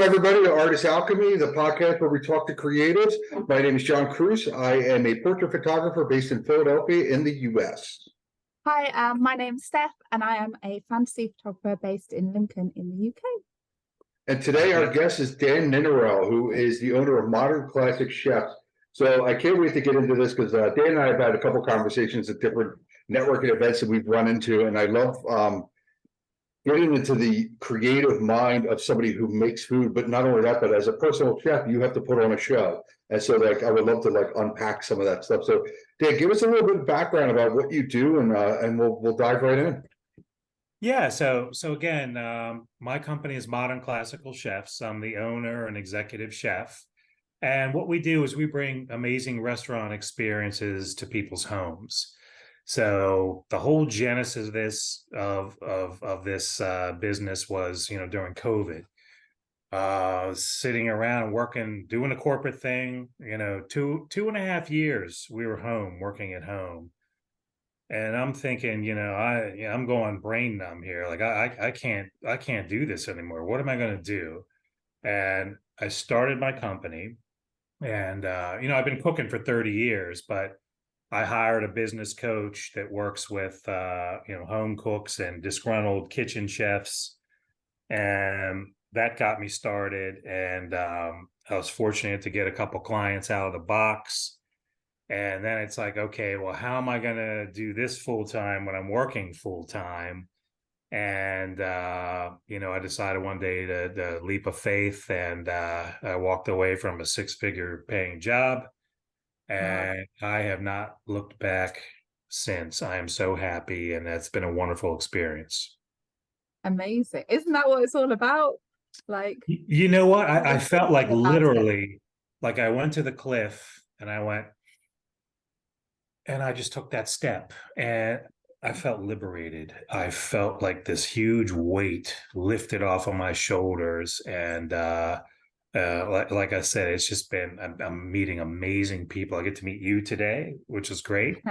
everybody, to Artist Alchemy, the podcast where we talk to creatives. My name is John Cruz. I am a portrait photographer based in Philadelphia in the US. Hi, my name's Steph, and I am a fantasy photographer based in Lincoln in the UK. And today our guest is Dan Ninerell, who is the owner of Modern Classic Chefs. So I can't wait to get into this because Dan and I have had a couple conversations at different networking events that we've run into, and I love getting into the creative mind of somebody who makes food. But not only that, but as a personal chef, you have to put on a show. And so I would love to unpack some of that stuff. So Dan, give us a little bit of background about what you do, and we'll dive right in. Yeah, so again, my company is Modern Classical Chefs. I'm the owner and executive chef. And what we do is we bring amazing restaurant experiences to people's homes. So the whole genesis of this business was, during COVID, sitting around working, doing a corporate thing, 2.5 years we were home, working at home. And I'm thinking, I'm going brain numb here. Like I can't do this anymore. What am I going to do? And I started my company, and I've been cooking for 30 years, but I hired a business coach that works with home cooks and disgruntled kitchen chefs, and that got me started. And I was fortunate to get a couple clients out of the box. And then it's like, okay, well, how am I going to do this full time when I'm working full time? And, I decided one day to leap of faith, and I walked away from a 6-figure paying job, and I have not looked back since. I am so happy, and that's been a wonderful experience. Amazing. Isn't that what it's all about? You know what? I felt like literally, like I went to the cliff and I just took that step, and I felt liberated. I felt like this huge weight lifted off of my shoulders. And like I said, it's just been, I'm meeting amazing people. I get to meet you today, which is great.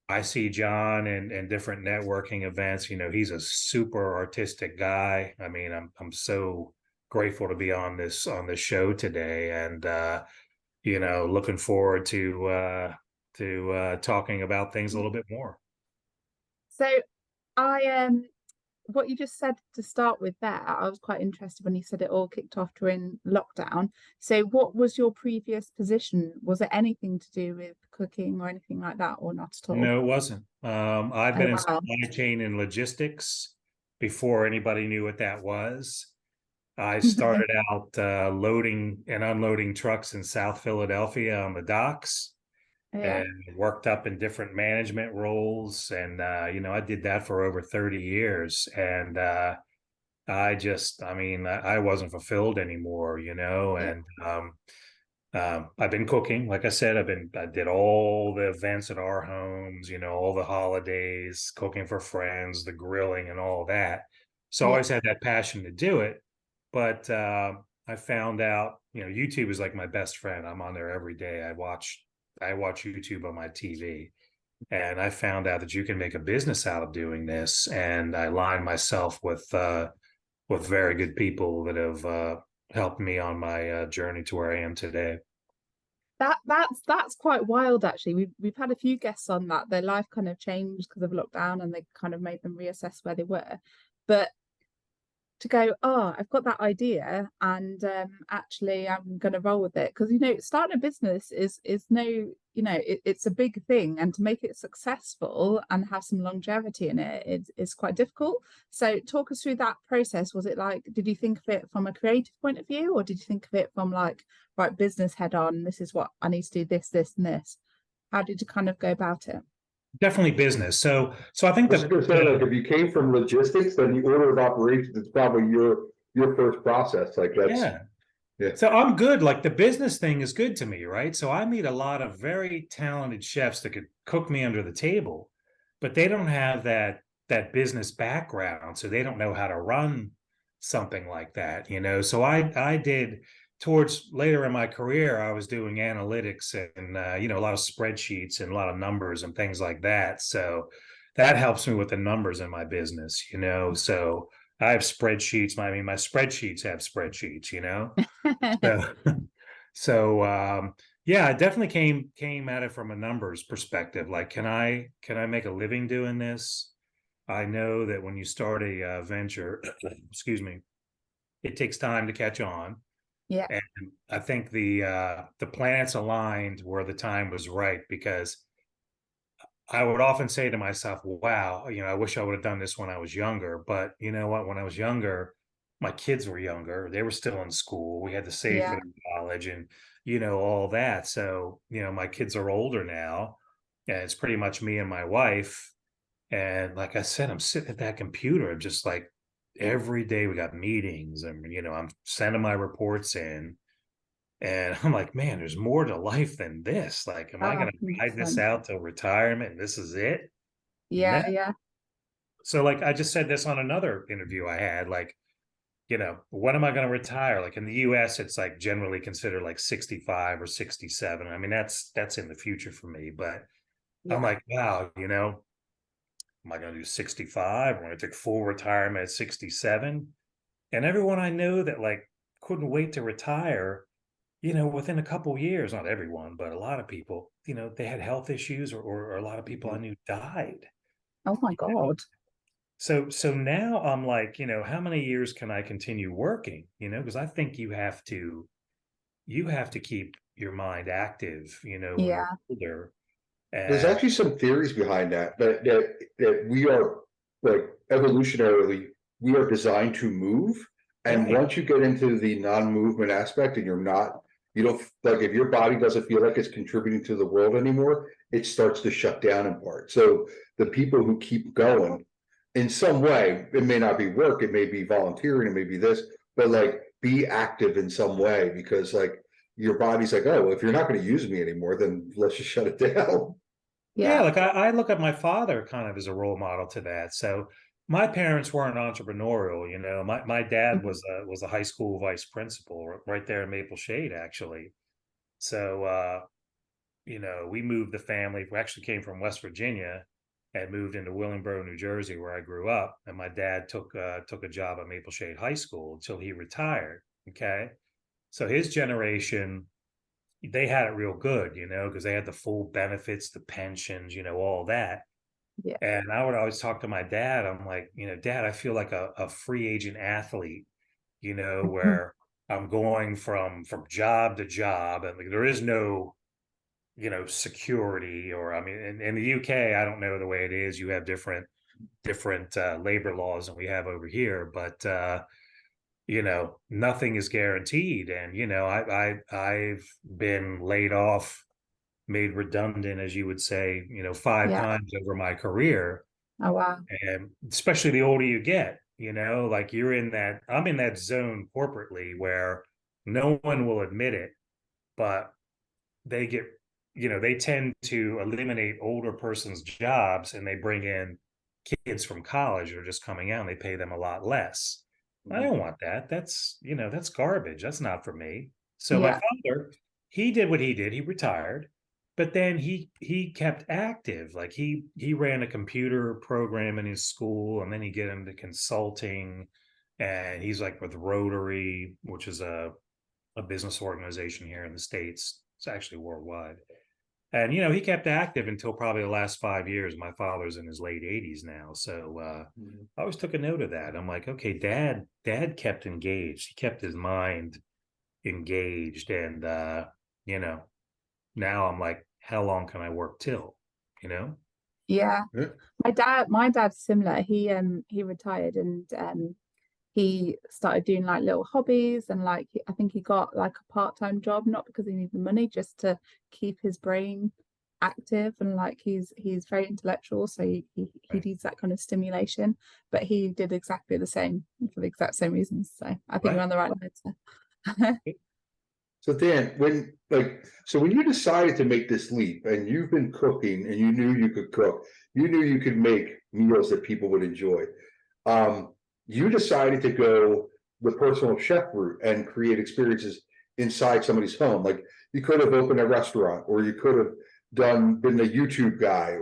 I see John in different networking events. He's a super artistic guy. I mean, I'm so grateful to be on this show today, and looking forward to talking about things a little bit more. So what you just said to start with there, I was quite interested when you said it all kicked off during lockdown. So what was your previous position? Was it anything to do with cooking or anything like that, or not at all? No, it wasn't. I've been in supply chain and logistics before anybody knew what that was. I started out loading and unloading trucks in South Philadelphia on the docks. Yeah. And worked up in different management roles. And, I did that for over 30 years. And I wasn't fulfilled anymore, and I've been cooking. Like I said, I did all the events at our homes, all the holidays, cooking for friends, the grilling and all that. So I always had that passion to do it. But I found out, YouTube is like my best friend. I'm on there every day. I watch YouTube on my TV, and I found out that you can make a business out of doing this. And I aligned myself with very good people that have helped me on my journey to where I am today. That's quite wild, actually. We've had a few guests on that. Their life kind of changed because of lockdown, and they kind of made them reassess where they were. But to go, I've got that idea, and actually I'm going to roll with it, because starting a business is no, it's a big thing, and to make it successful and have some longevity in it is quite difficult. So talk us through that process. Was it did you think of it from a creative point of view, or did you think of it from right, business head on, this is what I need to do, this and this? How did you kind of go about it? Definitely business. So I think if you came from logistics, then the order of operations is probably your first process. Yeah. So I'm good. Like, the business thing is good to me, right? So I meet a lot of very talented chefs that could cook me under the table, but they don't have that business background, so they don't know how to run something like that. So I did. Towards later in my career, I was doing analytics and, a lot of spreadsheets and a lot of numbers and things like that. So that helps me with the numbers in my business, So I have spreadsheets. I mean, my spreadsheets have spreadsheets, you know? So, so yeah, I definitely came at it from a numbers perspective. Like, can I make a living doing this? I know that when you start a venture, excuse me, it takes time to catch on. Yeah. And I think the planets aligned where the time was right, because I would often say to myself, wow, I wish I would have done this when I was younger. But you know what? When I was younger, my kids were younger. They were still in school. We had to save for Yeah. their college and, all that. So, my kids are older now, and it's pretty much me and my wife. And like I said, I'm sitting at that computer. I'm just like, every day we got meetings, and, I'm sending my reports in. And I'm like, man, there's more to life than this. Like, am I Oh, going to ride this 100%. out till retirement and this is it? No. Yeah, yeah, So, like, I just said this on another interview I had. Like, when am I going to retire? Like in the US, it's like generally considered like 65 or 67. I mean, that's in the future for me. But I'm yeah, like, wow, am I going to do 65? I'm going to take full retirement at 67. And everyone I know that like couldn't wait to retire, within a couple years, not everyone, but a lot of people, they had health issues, or a lot of people I knew died. oh my God. So now I'm like, how many years can I continue working? Because I think you have to keep your mind active, when you're Yeah, older. There's And actually some theories behind that we are, like, evolutionarily, we are designed to move. And right. once you get into the non-movement aspect and you don't, like, if your body doesn't feel like it's contributing to the world anymore, it starts to shut down in part. So the people who keep going in some way, it may not be work, it may be volunteering, it may be this, but like be active in some way, because like your body's like, oh, if you're not going to use me anymore, then let's just shut it down. Yeah, yeah. like I look at my father kind of as a role model to that. So my parents weren't entrepreneurial, My dad Mhm. was a high school vice principal right there in Maple Shade, actually. So we moved the family. We actually came from West Virginia and moved into Willingboro, New Jersey, where I grew up. And my dad took a job at Maple Shade High School until he retired. Okay, so his generation, they had it real good, because they had the full benefits, the pensions, all that. Yeah. And I would always talk to my dad. I'm like, Dad, I feel like a free agent athlete, Mhm. where I'm going from job to job, and like, there is no, security. Or I mean, in the UK, I don't know the way it is. You have different labor laws than we have over here, but nothing is guaranteed. And I've been laid off, made redundant, as you would say, five Yeah. times over my career. Oh wow. And especially the older you get, like I'm in that zone corporately where no one will admit it, but they get, they tend to eliminate older person's jobs, and they bring in kids from college that are just coming out, and they pay them a lot less. I don't want that. That's garbage. That's not for me. So my Yeah. father, he did what he did. He retired, but then he kept active. Like he ran a computer program in his school, and then he get into consulting, and he's like with Rotary, which is a business organization here in the States. It's actually worldwide. And he kept active until probably the last 5 years. My father's in his late 80s now. So I always took a note of that. I'm like, okay, dad kept engaged. He kept his mind engaged. And you know, now I'm like, how long can I work till? You know? Yeah. Yeah. My dad's similar. He retired and he started doing like little hobbies and like I think he got like a part-time job, not because he needed the money, just to keep his brain active. And like he's very intellectual, so he Right. needs that kind of stimulation. But he did exactly the same for the exact same reasons. So I think we're Right. on the right lines there. So Dan, when you decided to make this leap and you've been cooking and you knew you could cook, you knew you could make meals that people would enjoy. You decided to go the personal chef route and create experiences inside somebody's home. Like you could have opened a restaurant, or you could have been a YouTube guy,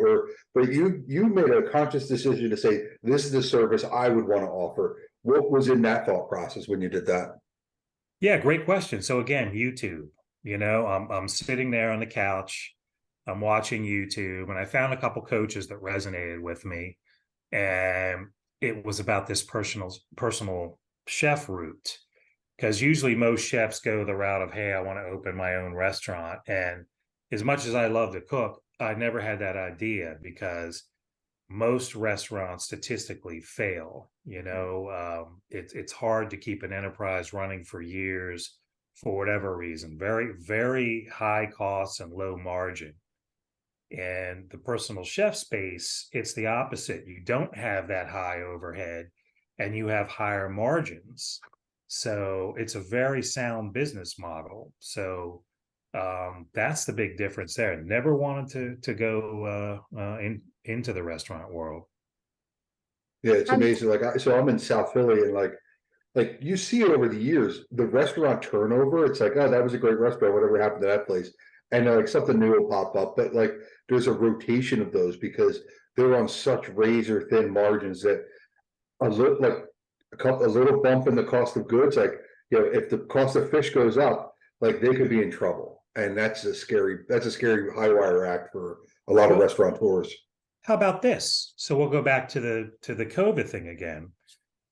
but you made a conscious decision to say, this is the service I would want to offer. What was in that thought process when you did that? Yeah, great question. So again, YouTube, I'm sitting there on the couch, I'm watching YouTube, and I found a couple coaches that resonated with me. And it was about this personal chef route. Because usually most chefs go the route of, hey, I want to open my own restaurant. And as much as I love to cook, I never had that idea because most restaurants statistically fail. It's hard to keep an enterprise running for years for whatever reason. Very, very high costs and low margin. And the personal chef space, it's the opposite. You don't have that high overhead and you have higher margins. So it's a very sound business model. So that's the big difference there. Never wanted to go into the restaurant world. Yeah, it's And amazing. So I'm in South Philly, and like you see over the years, the restaurant turnover. It's like, oh, that was a great restaurant. Whatever happened to that place? And like something new will pop up. But like, there's a rotation of those because they're on such razor thin margins that a little like a little bump in the cost of goods, like if the cost of fish goes up, like they could be in trouble, and that's a scary high wire act for a lot of Well, restaurateurs. how about this? So we'll go back to the COVID thing again.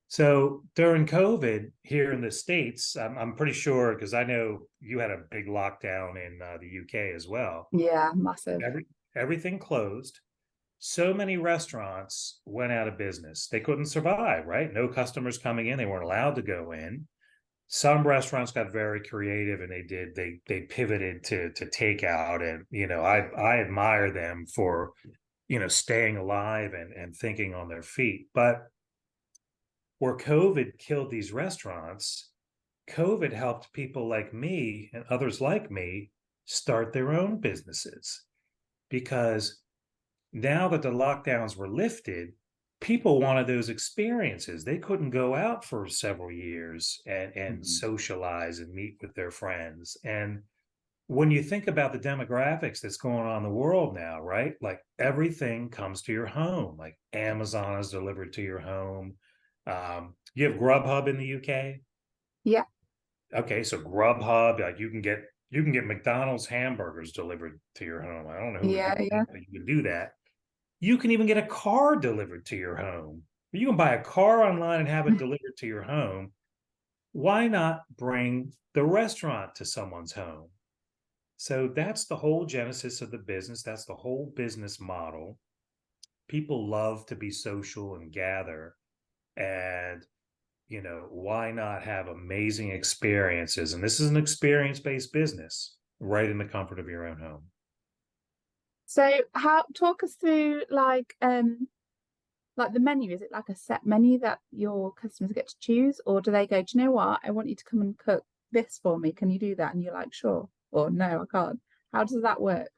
So during COVID here in the States, I'm pretty sure because I know you had a big lockdown in the UK as well. yeah, massive. Everything closed. So many restaurants went out of business. They couldn't survive, right? No customers coming in. They weren't allowed to go in. Some restaurants got very creative and they pivoted to takeout. And I admire them for staying alive and thinking on their feet. But where COVID killed these restaurants, COVID helped people like me and others like me start their own businesses because now that the lockdowns were lifted, people wanted those experiences. They couldn't go out for several years and Mhm. socialize and meet with their friends. And when you think about the demographics that's going on in the world now, right? Like everything comes to your home, like Amazon is delivered to your home. You have Grubhub in the UK. Yeah, Okay, so Grubhub, like you can get McDonald's hamburgers delivered to your home. I don't know who would do yeah. that, but you can do that. You can even get a car delivered to your home. You can buy a car online and have it delivered to your home. Why not bring the restaurant to someone's home? So that's the whole genesis of the business. That's the whole business model. People love to be social and gather. And, why not have amazing experiences? And this is an experience-based business right in the comfort of your own home. So how talk us through like the menu, is it like a set menu that your customers get to choose, or do they go, do you know what? I want you to come and cook this for me. Can you do that? And you're like, sure. Or no, I can't. How does that work?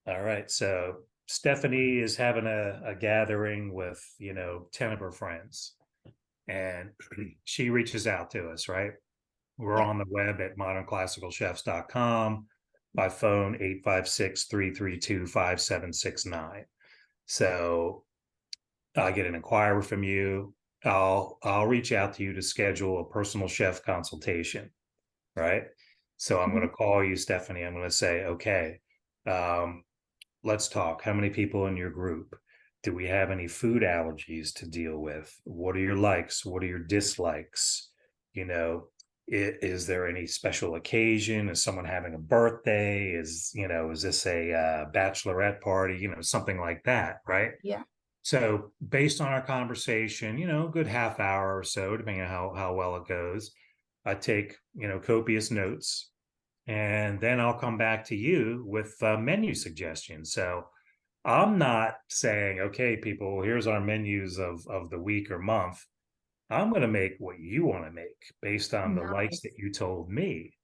All right. So Stephanie is having a gathering with, 10 of her friends. And she reaches out to us, right? We're Yeah. on the web at modernclassicalchefs.com, by phone 856-332-5769. So I get an inquiry from you. I'll reach out to you to schedule a personal chef consultation, right? So I'm going Mhm. to call you, Stephanie. I'm going to say, okay, um, let's talk. How many people in your group? Do we have any food allergies to deal with? What are your likes? What are your dislikes? You know, is there any special occasion? Is someone having a birthday? Is this a bachelorette party? Something like that, right? Yeah. So based on our conversation, a good half hour or so, depending on how well it goes, I take, copious notes, and then I'll come back to you with menu suggestions. So I'm not saying, okay, people, here's our menus of the week or month. I'm going to make what you want to make based on the likes Nice. that you told me.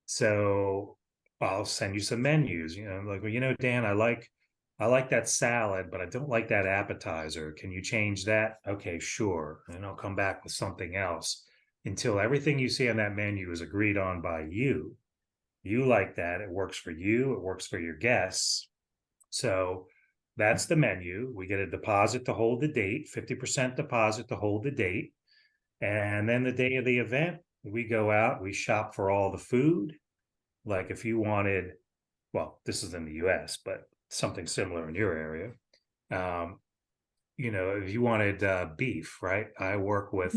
So I'll send you some menus, like, well, Dan, I like that salad, but I don't like that appetizer. Can you change that? Okay, sure. And I'll come back with something else until everything you see on that menu is agreed on by you. You like that. It works for you. It works for your guests. So that's the menu. We get a deposit to hold the date, 50% deposit to hold the date. And then the day of the event, we go out, we shop for all the food. Like if you wanted, well, this is in the US, but something similar in your area. Um, if you wanted beef, right? I work with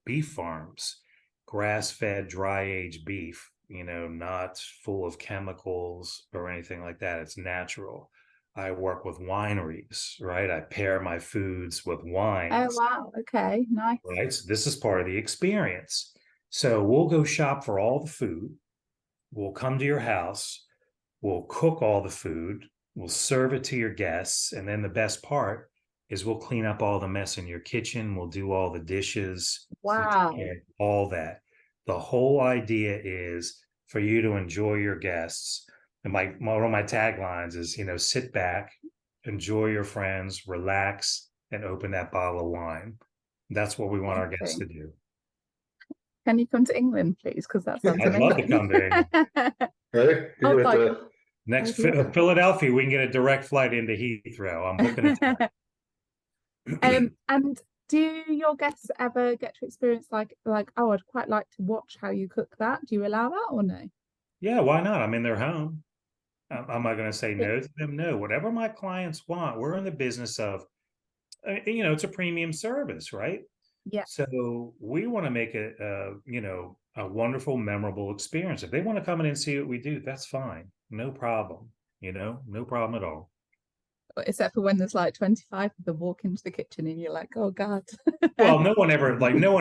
beef farms, grass-fed, dry-aged beef, not full of chemicals or anything like that. It's natural. I work with wineries, right? I pair my foods with Oh wines, wow, okay, nice. right? So this is part of the experience. So we'll go shop for all the food. We'll come to your house. We'll cook all the food. We'll serve it to your guests. And then the best part is we'll clean up all the mess in your kitchen. We'll do all the dishes, Wow. all that. The whole idea is for you to enjoy your guests. And one of my taglines is, sit back, enjoy your friends, relax, and open that bottle of wine. That's what we want our guests to do. Can you come to England, please? Because that sounds I'd love to amazing. come to England. Right? I was like, Next I'd love it. Philadelphia, we can get a direct flight into Heathrow. I'm booking it. And do your guests ever get to experience like, oh, I'd quite like to watch how you cook that? Do you allow that or no? Yeah, why not? I'm in their home. Am I going to say Yeah. no to them? No. Whatever my clients want, we're in the business of, it's a premium service, right? Yeah. So we want to make it, a wonderful, memorable experience. If they want to come in and see what we do, that's fine. No problem. No problem at all. Except for when there's like 25 of them walk into the kitchen and you're like, oh God. Well, no one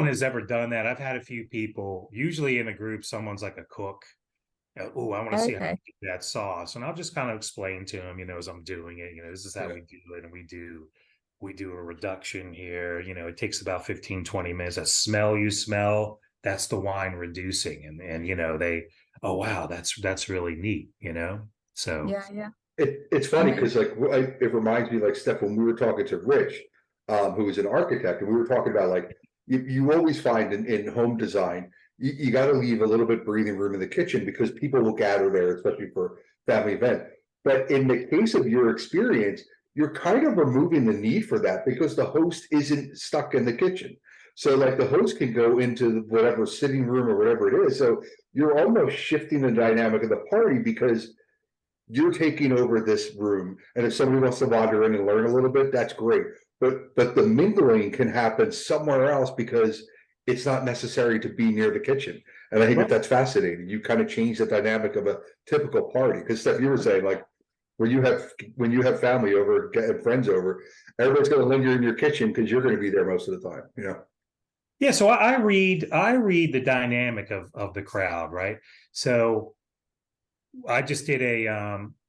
has ever done that. I've had a few people, usually in a group, someone's like a cook. Oh, I want to see how you do that sauce. And I'll just kind of explain to them, as I'm doing it, this is how we do it. And we do a reduction here. It takes about 15, 20 minutes. That smell you smell, that's the wine reducing. And oh, wow, that's really neat, So Yeah. It's funny because it reminds me, like, Steph, when we were talking to Rich, who is an architect, and we were talking about, like, you always find in home design, you got to leave a little bit breathing room in the kitchen because people will gather there, especially for family event. But in the case of your experience, you're kind of removing the need for that because the host isn't stuck in the kitchen. So like the host can go into whatever sitting room or whatever it is. So you're almost shifting the dynamic of the party because you're taking over this room, and if somebody wants to wander in and learn a little bit, that's great. But the mingling can happen somewhere else because it's not necessary to be near the kitchen. And I think that's fascinating. You kind of change the dynamic of a typical party. Because Steph, you were saying, like, when you have family over and friends over, everybody's going to linger in your kitchen because you're going to be there most of the time. Yeah, so I read the dynamic of the crowd, right? So I just did a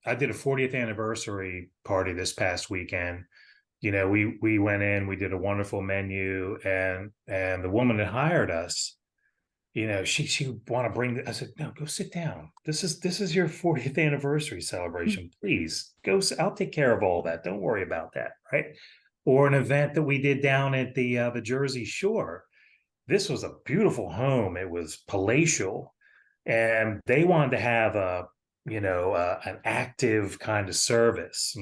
40th anniversary party this past weekend. We went in, we did a wonderful menu, and the woman that hired us, she want to bring. I said, no, go sit down. This is your 40th anniversary celebration. Please go. I'll take care of all that. Don't worry about that, right? Or an event that we did down at the Jersey Shore. This was a beautiful home. It was palatial, and they wanted to have an active kind of service.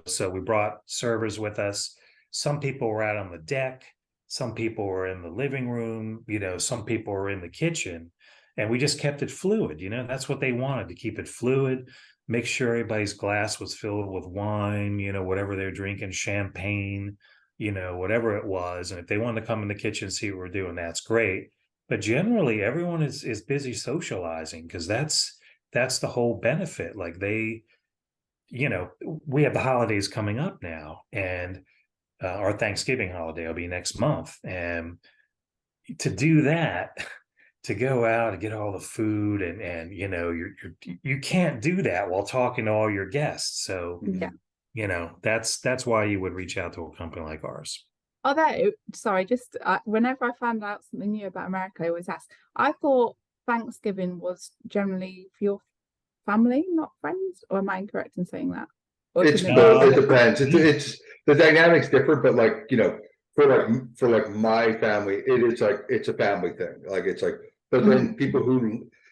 So we brought servers with us. Some people were out on the deck, some people were in the living room, some people were in the kitchen, and we just kept it fluid. That's what they wanted, to keep it fluid, make sure everybody's glass was filled with wine, whatever they're drinking, champagne, whatever it was. And if they wanted to come in the kitchen and see what we're doing, that's great. But generally everyone is busy socializing, because that's the whole benefit. Like we have the holidays coming up now, and our Thanksgiving holiday will be next month. And to do that, to go out and get all the food and you can't do that while talking to all your guests. So that's why you would reach out to a company like ours. Although, sorry, just whenever I found out something new about America, I always ask. I thought Thanksgiving was generally for your family, not friends, or am I incorrect in saying that? It's both. It depends. It's the dynamic's different, but for my family, it's a family thing. But then people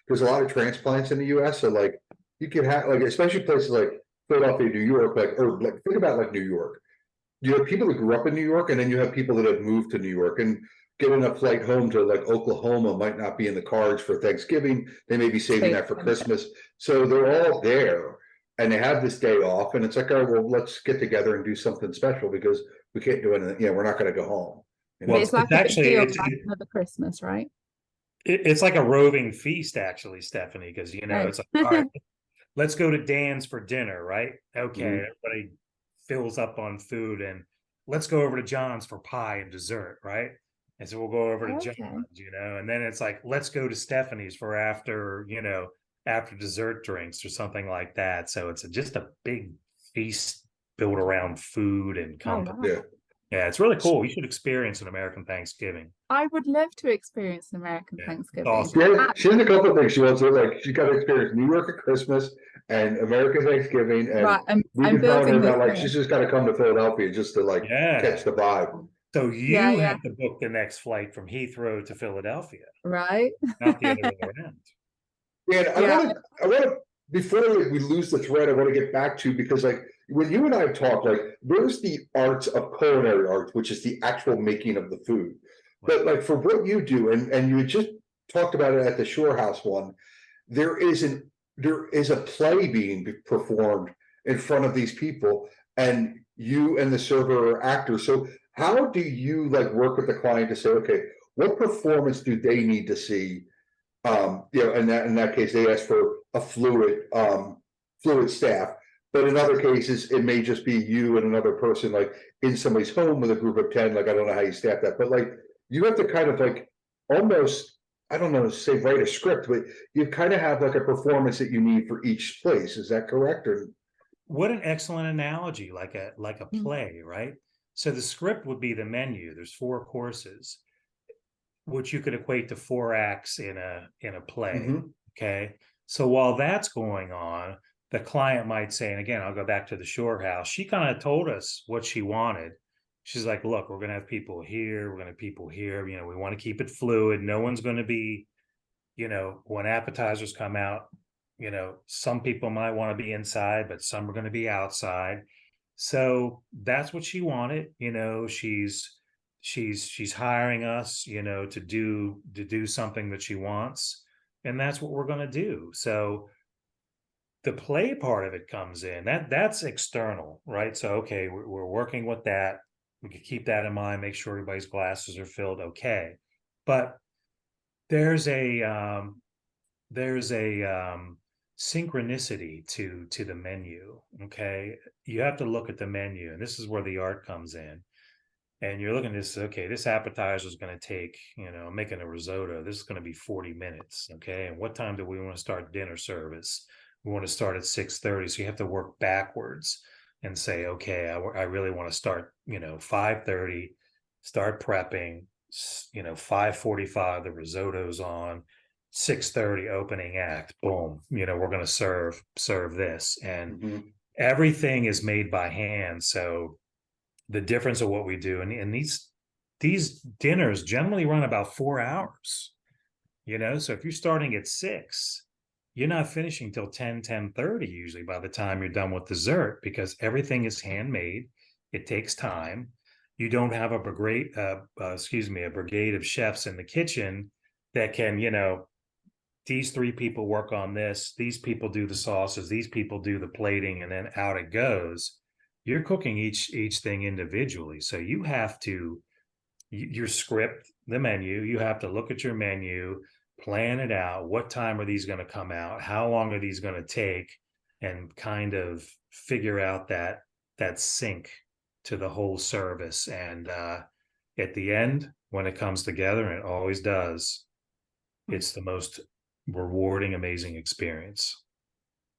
there's a lot of transplants in the US, so like you can have, like, especially places like Philadelphia, New York, think about like New York. You have people that grew up in New York, and then you have people that have moved to New York. And getting a flight home to like Oklahoma might not be in the cards for Thanksgiving. They may be saving that for Christmas. So they're all there and they have this day off and it's like, oh, well, let's get together and do something special because we can't do anything. We're not going to go home. Well, It's like it's a big actually, deal, like another Christmas, right? it's like a roving feast, actually, Stephanie, because, Right. it's like, all right, let's go to Dan's for dinner, right? Okay, Mhm. everybody fills up on food, and let's go over to John's for pie and dessert, right? And so we'll go over to Okay. John's, and then it's like, let's go to Stephanie's for after, after dessert drinks or something like that. So it's just a big feast built around food and Oh, company. wow. Yeah. Yeah, it's really cool. You should experience an American Thanksgiving. I would love to experience an American Yeah, Thanksgiving. awesome. She has a couple of things she wants to like. She's got to experience New York at Christmas and American Thanksgiving, and Right, we've I'm been telling her building about this like she's just got to come to Philadelphia just to like Yeah. catch the vibe. So Yeah, you yeah. have to book the next flight from Heathrow to Philadelphia, Right. not the other way around. And Yeah. I want to, before we lose the thread, I want to get back to, because like when you and I talk, like there's the arts of culinary arts, which is the actual making of the food. But like for what you do, and you had just talked about it at the Shore House one, there is a play being performed in front of these people, and you and the server are actors. So how do you like work with the client to say, okay, what performance do they need to see? In that case, they ask for a fluid staff. But in other cases, it may just be you and another person, like in somebody's home with a group of 10. Like, I don't know how you staff that, but like you have to kind of like almost, I don't know, say write a script, but you kind of have like a performance that you need for each place. Is that correct? Or What an excellent analogy, like a Mm. play, right? So the script would be the menu. There's 4 courses, which you could equate to 4 acts in a play. Mhm. Okay. So while that's going on, the client might say, and again, I'll go back to the Shore House. She kind of told us what she wanted. She's like, look, we're going to have people here. We're going to have people here. We want to keep it fluid. No one's going to be, when appetizers come out, some people might want to be inside, but some are going to be outside. So that's what she wanted. She's hiring us, to do something that she wants, and that's what we're going to do. So the play part of it comes in. That's external, right? So okay, we're working with that. We can keep that in mind, make sure everybody's glasses are filled. Okay, but there's a synchronicity to the menu. Okay, you have to look at the menu, and this is where the art comes in. And you're looking at this, okay, this appetizer is going to take, making a risotto, this is going to be 40 minutes. Okay, and what time do we want to start dinner service? We want to start at 6:30. So you have to work backwards and say, okay, I really want to start 5:30, start prepping, 5:45 the risotto's on, 6:30 opening act, boom, we're going to serve this. And everything is made by hand. So the difference of what we do, and these dinners generally run about 4 hours. So if you're starting at 6, you're not finishing till 10:30 usually by the time you're done with dessert, because everything is handmade. It takes time. You don't have a brigade of chefs in the kitchen that can, these 3 people work on this, these people do the sauces, these people do the plating, and then out it goes. You're cooking each thing individually. So you have to, your script, the menu, you have to look at your menu, plan it out. What time are these going to come out? How long are these going to take? And kind of figure out that sync to the whole service. And at the end, when it comes together, and it always does, it's the most rewarding, amazing experience.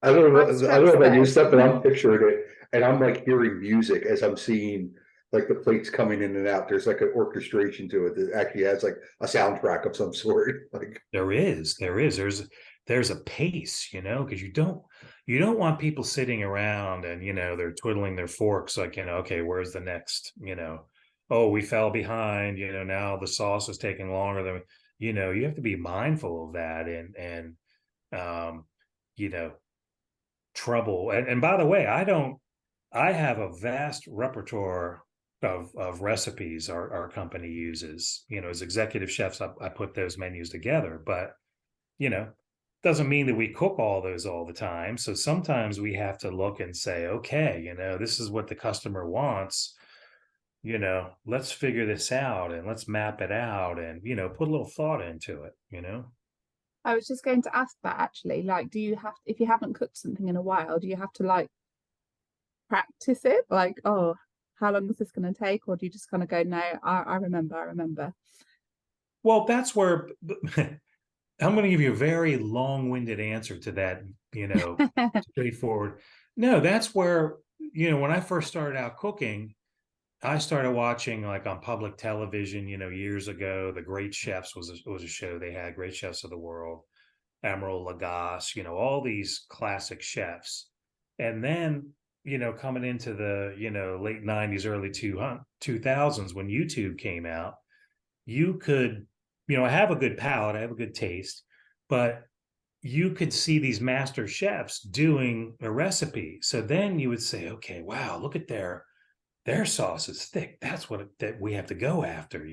I don't know about you, Stretch Steph, but I'm picturing it, and I'm like hearing music as I'm seeing like the plates coming in and out. There's like an orchestration to it that actually has like a soundtrack of some sort. Like There's a pace, because you don't want people sitting around and they're twiddling their forks like, okay, where's the next, oh, we fell behind, now the sauce is taking longer than you have to be mindful of that, and trouble. And by the way, I have a vast repertoire of recipes our company uses. As executive chefs, I put those menus together, but doesn't mean that we cook all those all the time. So sometimes we have to look and say, okay, this is what the customer wants. Let's figure this out and let's map it out and, put a little thought into it. I was just going to ask that actually. Like, do you have, if you haven't cooked something in a while, do you have to like practice it? Like, oh, how long is this going to take? Or do you just kind of go, no, I remember. Well, that's where I'm going to give you a very long-winded answer to that, straightforward. No, that's where, when I first started out cooking, I started watching like on public television, years ago. The Great Chefs was a show they had, Great Chefs of the World, Emeril Lagasse, all these classic chefs. And then, coming into the, late 90s, early 2000s, when YouTube came out, you could, I have a good palate, I have a good taste, but you could see these master chefs doing a recipe. So then you would say, okay, wow, look at their sauce is thick. That's that we have to go after.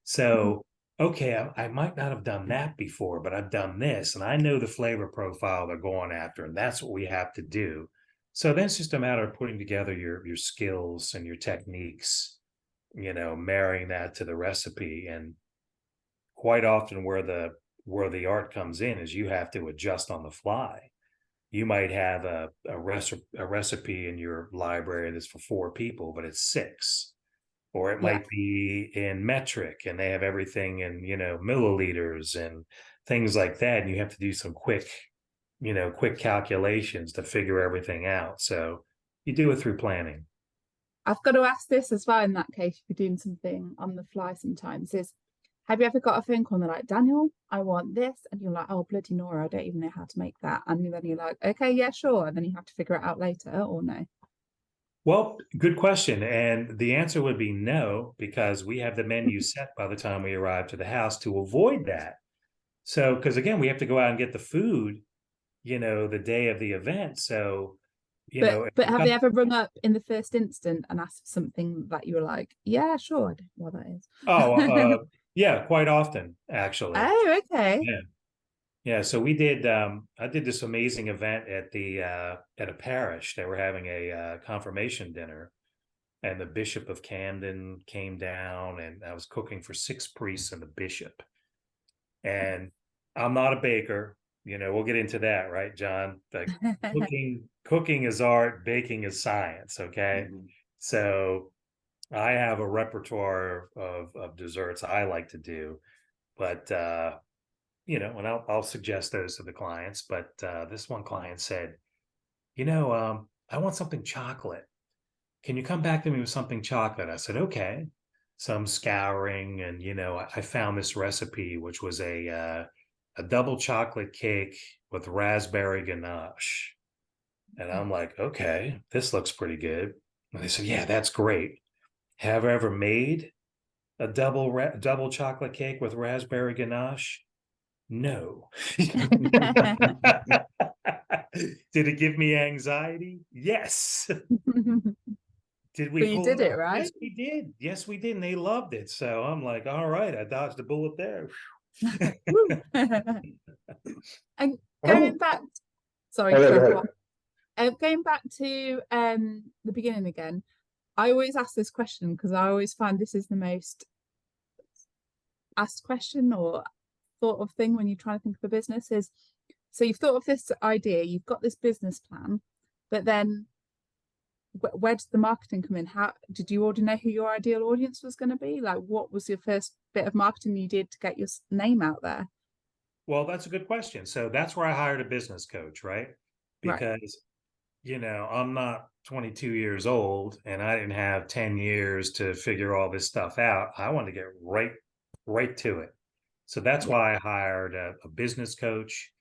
So, okay, I might not have done that before, but I've done this and I know the flavor profile they're going after, and that's what we have to do. So then it's just a matter of putting together your skills and your techniques, marrying that to the recipe. And quite often where the art comes in is you have to adjust on the fly. You might have a recipe in your library that's for 4 people, but it's 6. Or it Yeah. might be in metric and they have everything in, milliliters and things like that. And you have to do some quick calculations to figure everything out. So you do it through planning. I've got to ask this as well in that case, if you're doing something on the fly sometimes, is have you ever got a phone call and they're like, Daniel, I want this? And you're like, oh, bloody Nora, I don't even know how to make that. And then you're like, okay, yeah, sure. And then you have to figure it out later, or no? Well, good question. And the answer would be no, because we have the menu set by the time we arrive to the house to avoid that. So, because again, we have to go out and get the food, the day of the event. So, But have you ever rung up in the first instant and asked for something that you were like, yeah, sure, I don't know what that is. yeah, quite often, actually. Oh, okay. Yeah. Yeah. So I did this amazing event at a parish. They were having a confirmation dinner, and the Bishop of Camden came down, and I was cooking for 6 priests and the bishop. And I'm not a baker, we'll get into that, right, John? Like cooking is art, baking is science. Okay. So I have a repertoire of desserts I like to do, but and I'll suggest those to the clients. But this one client said, I want something chocolate. Can you come back to me with something chocolate? I said, okay. So I'm scouring, and I found this recipe, which was a double chocolate cake with raspberry ganache. And I'm like, okay, this looks pretty good. And they said, yeah, that's great. Have I ever made a double chocolate cake with raspberry ganache? No. Did it give me anxiety? Yes. Did we But you pull did it it, off? right? Yes, we did. Yes, we did. And they loved it. So I'm like, all right, I dodged a bullet there. And Oh, going back, sorry, go go ahead. on. Going back to the beginning again, I always ask this question because I always find this is the most asked question or thought of thing when you're trying to think of a business is, so you've thought of this idea, you've got this business plan, but then where did the marketing come in? How did you already know who your ideal audience was going to be? Like, what was your first bit of marketing you did to get your name out there? Well, that's a good question. So that's where I hired a business coach, right? Right. Because, I'm not 22 years old and I didn't have 10 years to figure all this stuff out. I wanted to get right to it. So that's Yeah. why I hired a business coach,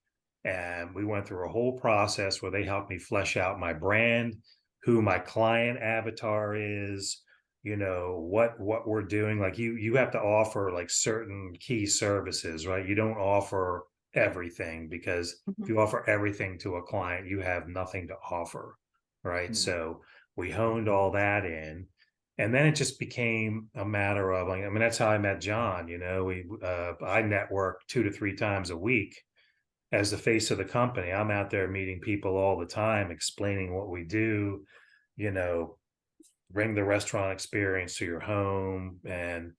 and we went through a whole process where they helped me flesh out my brand, who my client avatar is, what we're doing. Like you have to offer like certain key services, right? You don't offer everything, because if you offer everything to a client, you have nothing to offer, right? So we honed all that in. And then it just became a matter of, like, I mean, that's how I met John. I network 2 to 3 times a week as the face of the company. I'm out there meeting people all the time, explaining what we do, you know, bring the restaurant experience to your home. And,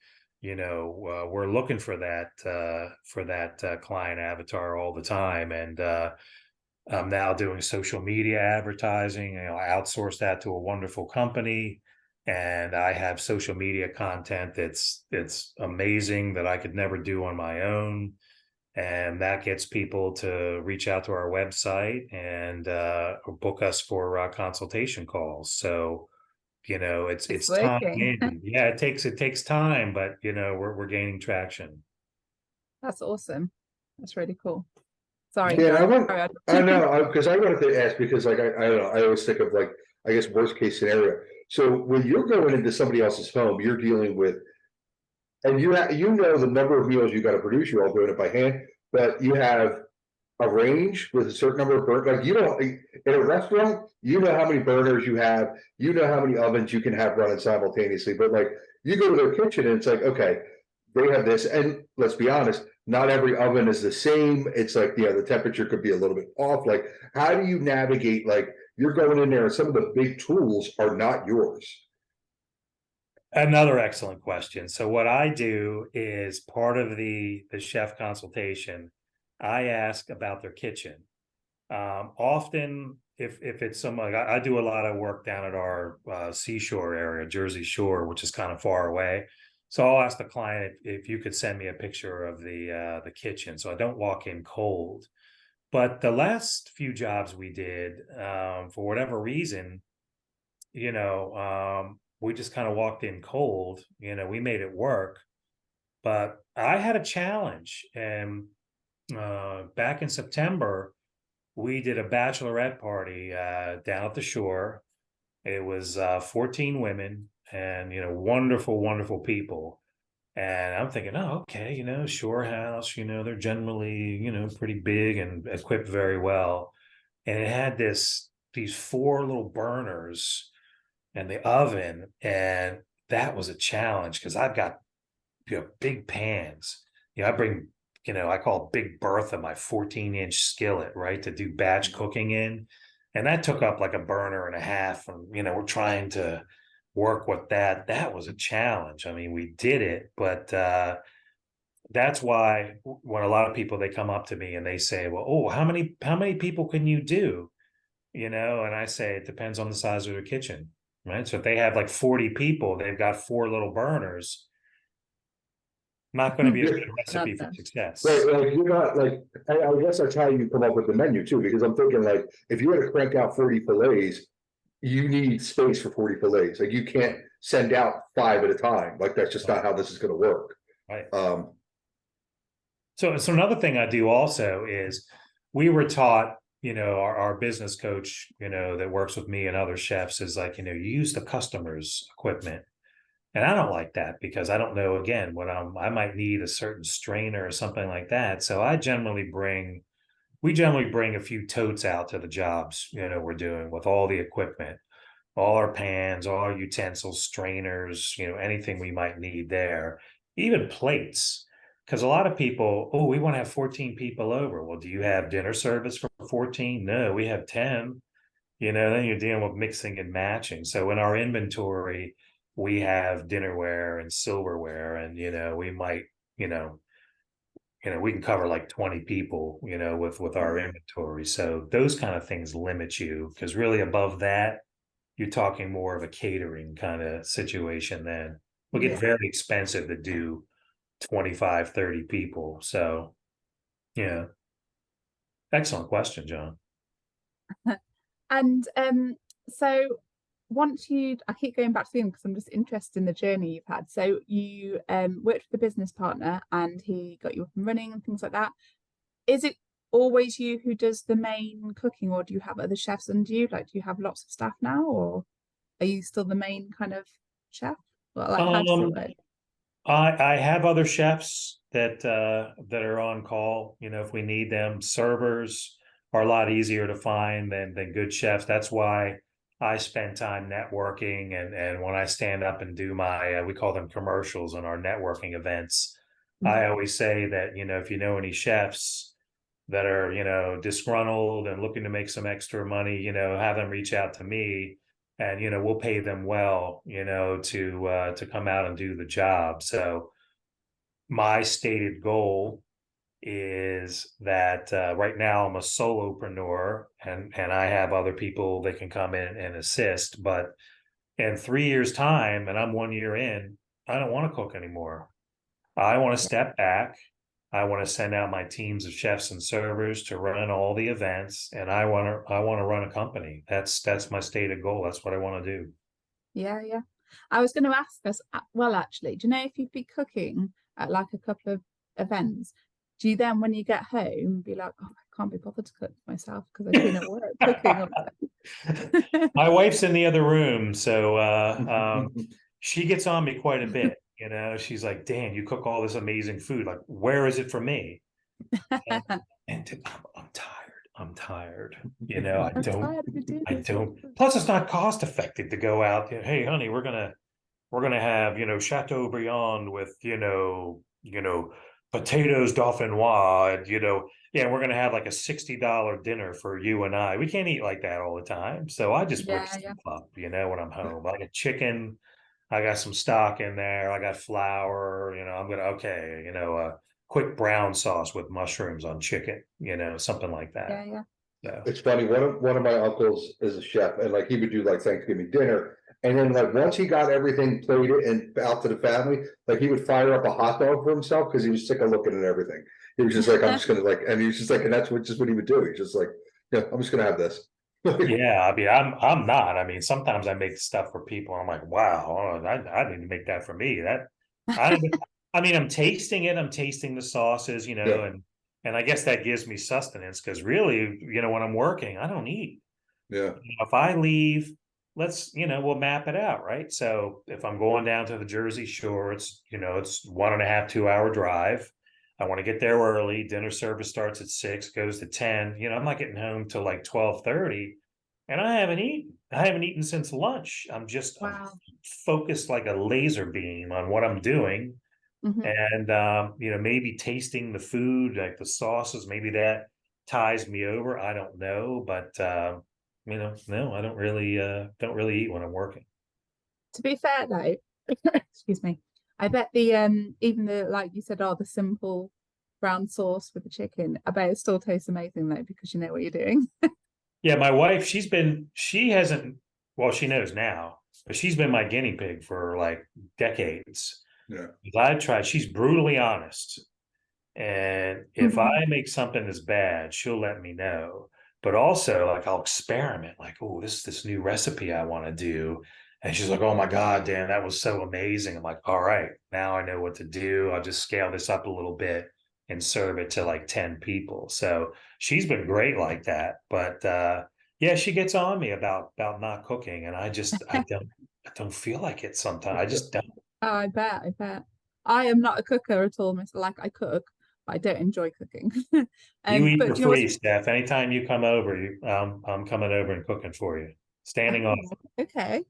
we're looking for that client avatar all the time. And, I'm now doing social media advertising. I outsource that to a wonderful company, and I have social media content that's amazing that I could never do on my own, and that gets people to reach out to our website and book us for consultation calls. So It's it's time working. in. Yeah, it takes time, but we're gaining traction. That's awesome. That's really cool. Sorry, Yeah, and John. Carry on. I know, because I wanted to ask, because like, I don't know, I always think of like, I guess, worst case scenario. So when you're going into somebody else's home, you're dealing with, and you know the number of meals you got to produce, you're all doing it by hand, but you have a range with a certain number of burners. Like, you don't, in a restaurant, you know how many burners you have, you know how many ovens you can have running simultaneously, but like, you go to their kitchen and it's like, okay, they have this, and let's be honest, not every oven is the same. It's like, the temperature could be a little bit off. Like, how do you navigate, like, you're going in there and some of the big tools are not yours? Another excellent question. So what I do is part of the chef consultation, I ask about their kitchen. Often, if it's someone, I do a lot of work down at our seashore area, Jersey Shore, which is kind of far away. So I'll ask the client if you could send me a picture of the kitchen, so I don't walk in cold. But the last few jobs we did, for whatever reason, we just kind of walked in cold. We made it work. But I had a challenge, and back in September, we did a bachelorette party down at the shore. It was 14 women, and wonderful, wonderful people. And I'm thinking, oh, okay, shore house, they're generally, pretty big and equipped very well. And it had these 4 little burners and the oven, and that was a challenge because I've got big pans. I bring, I call Big Bertha my 14-inch skillet, right, to do batch cooking in. And that took up like a burner and a half. And, we're trying to work with that. That was a challenge. I mean, we did it, but that's why when a lot of people, they come up to me and they say, well, oh, how many people can you do? And I say, it depends on the size of their kitchen, right? So if they have like 40 people, they've got 4 little burners, not going to be a good recipe for Nonsense. success. Right, like, you're not like, I guess that's how you come up with the menu too, because I'm thinking like, if you had to crank out 40 fillets, you need space for 40 fillets. Like, you can't send out 5 at a time. Like, that's just not how this is going to work. Right. Um, So another thing I do also is we were taught, our business coach, that works with me and other chefs is like, you use the customer's equipment. And I don't like that because I don't know, again, when I might need a certain strainer or something like that. So we generally bring a few totes out to the jobs, we're doing with all the equipment, all our pans, all our utensils, strainers, anything we might need there, even plates. Because a lot of people, oh, we want to have 14 people over. Well, do you have dinner service for 14? No, we have 10. Then you're dealing with mixing and matching. So in our inventory, we have dinnerware and silverware, and we might, we can cover like 20 people, with our inventory. So those kind of things limit you, because really above that, you're talking more of a catering kind of situation. Then will get Yeah. very expensive to do 25, 30 people. So yeah. Excellent question, John. And so I keep going back to him because I'm just interested in the journey you've had. So you worked with a business partner and he got you up and running and things like that. Is it always you who does the main cooking, or do you have other chefs under you? Like, do you have lots of staff now, or are you still the main kind of chef? Well, like, how does it work? I have other chefs that are on call, if we need them. Servers are a lot easier to find than good chefs. That's why I spend time networking, and when I stand up and do my we call them commercials in our networking events, I Mhm. always say that, if you know any chefs that are, disgruntled and looking to make some extra money, have them reach out to me, and we'll pay them well, to come out and do the job. So my stated goal is that right now I'm a solopreneur, and I have other people that can come in and assist. But in 3 years' time, and I'm 1 year in, I don't want to cook anymore. I want to step back. I want to send out my teams of chefs and servers to run all the events, and I want to run a company. That's my stated goal. That's what I want to do. Yeah, yeah. I was going to ask us, well, actually, do you know if you'd be cooking at like a couple of events, do you then, when you get home, be like, oh, I can't be bothered to cook for myself because I've been at work cooking all day? My wife's in the other room, so she gets on me quite a bit. She's like, "Dan, you cook all this amazing food. Like, where is it for me?" And, I'm tired. I'm tired. I I'm don't. tired of you doing I this all don't. the Plus, it's not cost effective to go out. Hey, honey, we're gonna have Chateaubriand with potatoes dauphinoise, and yeah, we're gonna have like a $60 dinner for you and I. We can't eat like that all the time, so I just whip Yeah, yeah, stuff up, when I'm home. Like a chicken, I got some stock in there. I got flour. I'm gonna okay, a quick brown sauce with mushrooms on chicken, something like that. yeah, yeah. So It's funny, one of my uncles is a chef, and like he would do like Thanksgiving dinner. And then like once he got everything plated and out to the family, like he would fire up a hot dog for himself because he was sick of looking at everything. He was just like, I'm just gonna like, and he was just like, and that's just what he would do. He's just like, yeah, I'm just gonna have this. yeah, I mean, I'm not. I mean, sometimes I make stuff for people. I'm like, wow, I need to make that for me. I don't. I mean, I'm tasting it. I'm tasting the sauces, Yeah, and I guess that gives me sustenance because really, when I'm working, I don't eat. yeah. If I leave, we'll map it out, right? So if I'm going down to the Jersey Shore, it's 1.5, 2 hour drive. I want to get there early. Dinner service starts at 6, goes to 10. I'm not getting home till like 12:30, and I haven't eaten. I haven't eaten since lunch. I'm Wow. focused like a laser beam on what I'm doing, Hmm. and maybe tasting the food, like the sauces, maybe that ties me over. I don't know, but no, I don't really eat when I'm working. To be fair though, excuse me, I bet the even the, like you said, oh, the simple brown sauce with the chicken, I bet it still tastes amazing though because you know what you're doing. Yeah, my wife, she hasn't, well, she knows now, but she's been my guinea pig for like decades. Yeah. I tried, she's brutally honest. And if I Mhm. make something that's bad, she'll let me know. But also, like, I'll experiment, like, oh, this new recipe I want to do. And she's like, oh my God, Dan, that was so amazing. I'm like, all right, now I know what to do. I'll just scale this up a little bit and serve it to like 10 people. So she's been great like that. But yeah, she gets on me about not cooking. And I don't feel like it sometimes. I just don't. Oh, I bet, I bet. I am not a cooker at all, Mister. Like I cook, but I don't enjoy cooking. You eat But for do you know what's free, Steph. Anytime you come over, I'm coming over and cooking for you. Standing off. oh, okay.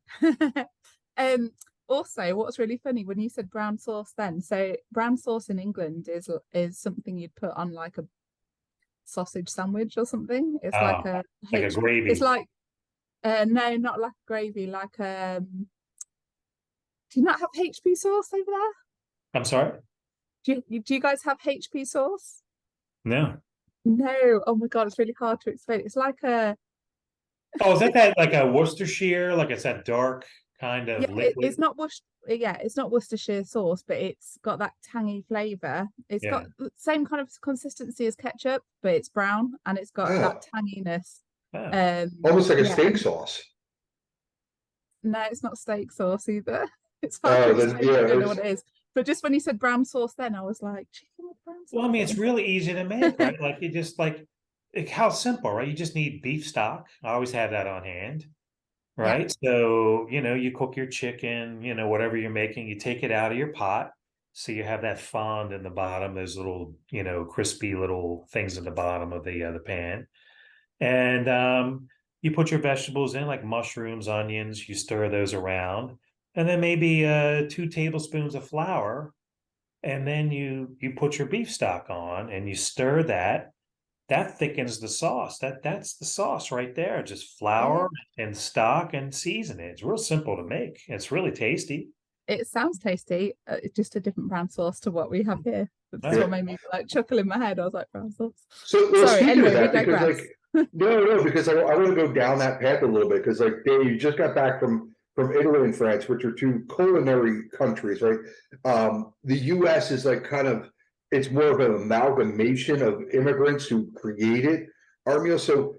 Um, also, what's really funny when you said brown sauce then, so brown sauce in England is something you'd put on like a sausage sandwich or something. It's like Oh, a like a it's gravy. like no, not like gravy, like do you not have HP sauce over there? I'm sorry? Do you guys have HP sauce? No. No, oh my God, it's really hard to explain. It's like a Oh, is that like a Worcestershire? Like it's that dark kind yeah, of liquid? it's not it's not Worcestershire sauce, but it's got that tangy flavor. It's got Yeah. the same kind of consistency as ketchup, but it's brown and it's got that Oh, tanginess. Oh. almost like a Yeah, steak and sauce. no, it's not steak sauce either. It's hard to Oh, then explain if yeah, you don't know what there's it is. But just when you said brown sauce, then I was like, chicken with brown Well, I sauce mean, it's in. really easy to make, right? Like you just like how simple, right? You just need beef stock. I always have that on hand. Yeah. Right? So, you cook your chicken, whatever you're making, you take it out of your pot. So you have that fond in the bottom, those little, crispy little things in the bottom of the pan. And you put your vegetables in, like mushrooms, onions, you stir those around, and then maybe 2 tablespoons of flour, and then you put your beef stock on and you stir that. That thickens the sauce. That's the sauce right there. Just Yeah. flour and stock and season it. It's real simple to make. It's really tasty. It sounds tasty. It's just a different brown sauce to what we have here. That's Yeah. what made me like chuckle in my head. I was like, brown sauce. So, well, Sorry, speaking of anyway, we that, because digress. like, no, because I want to go down that path a little bit, because like, Dave, you just got back from Italy and France, which are two culinary countries, right? The US is like kind of, it's more of an amalgamation of immigrants who created our meal. So,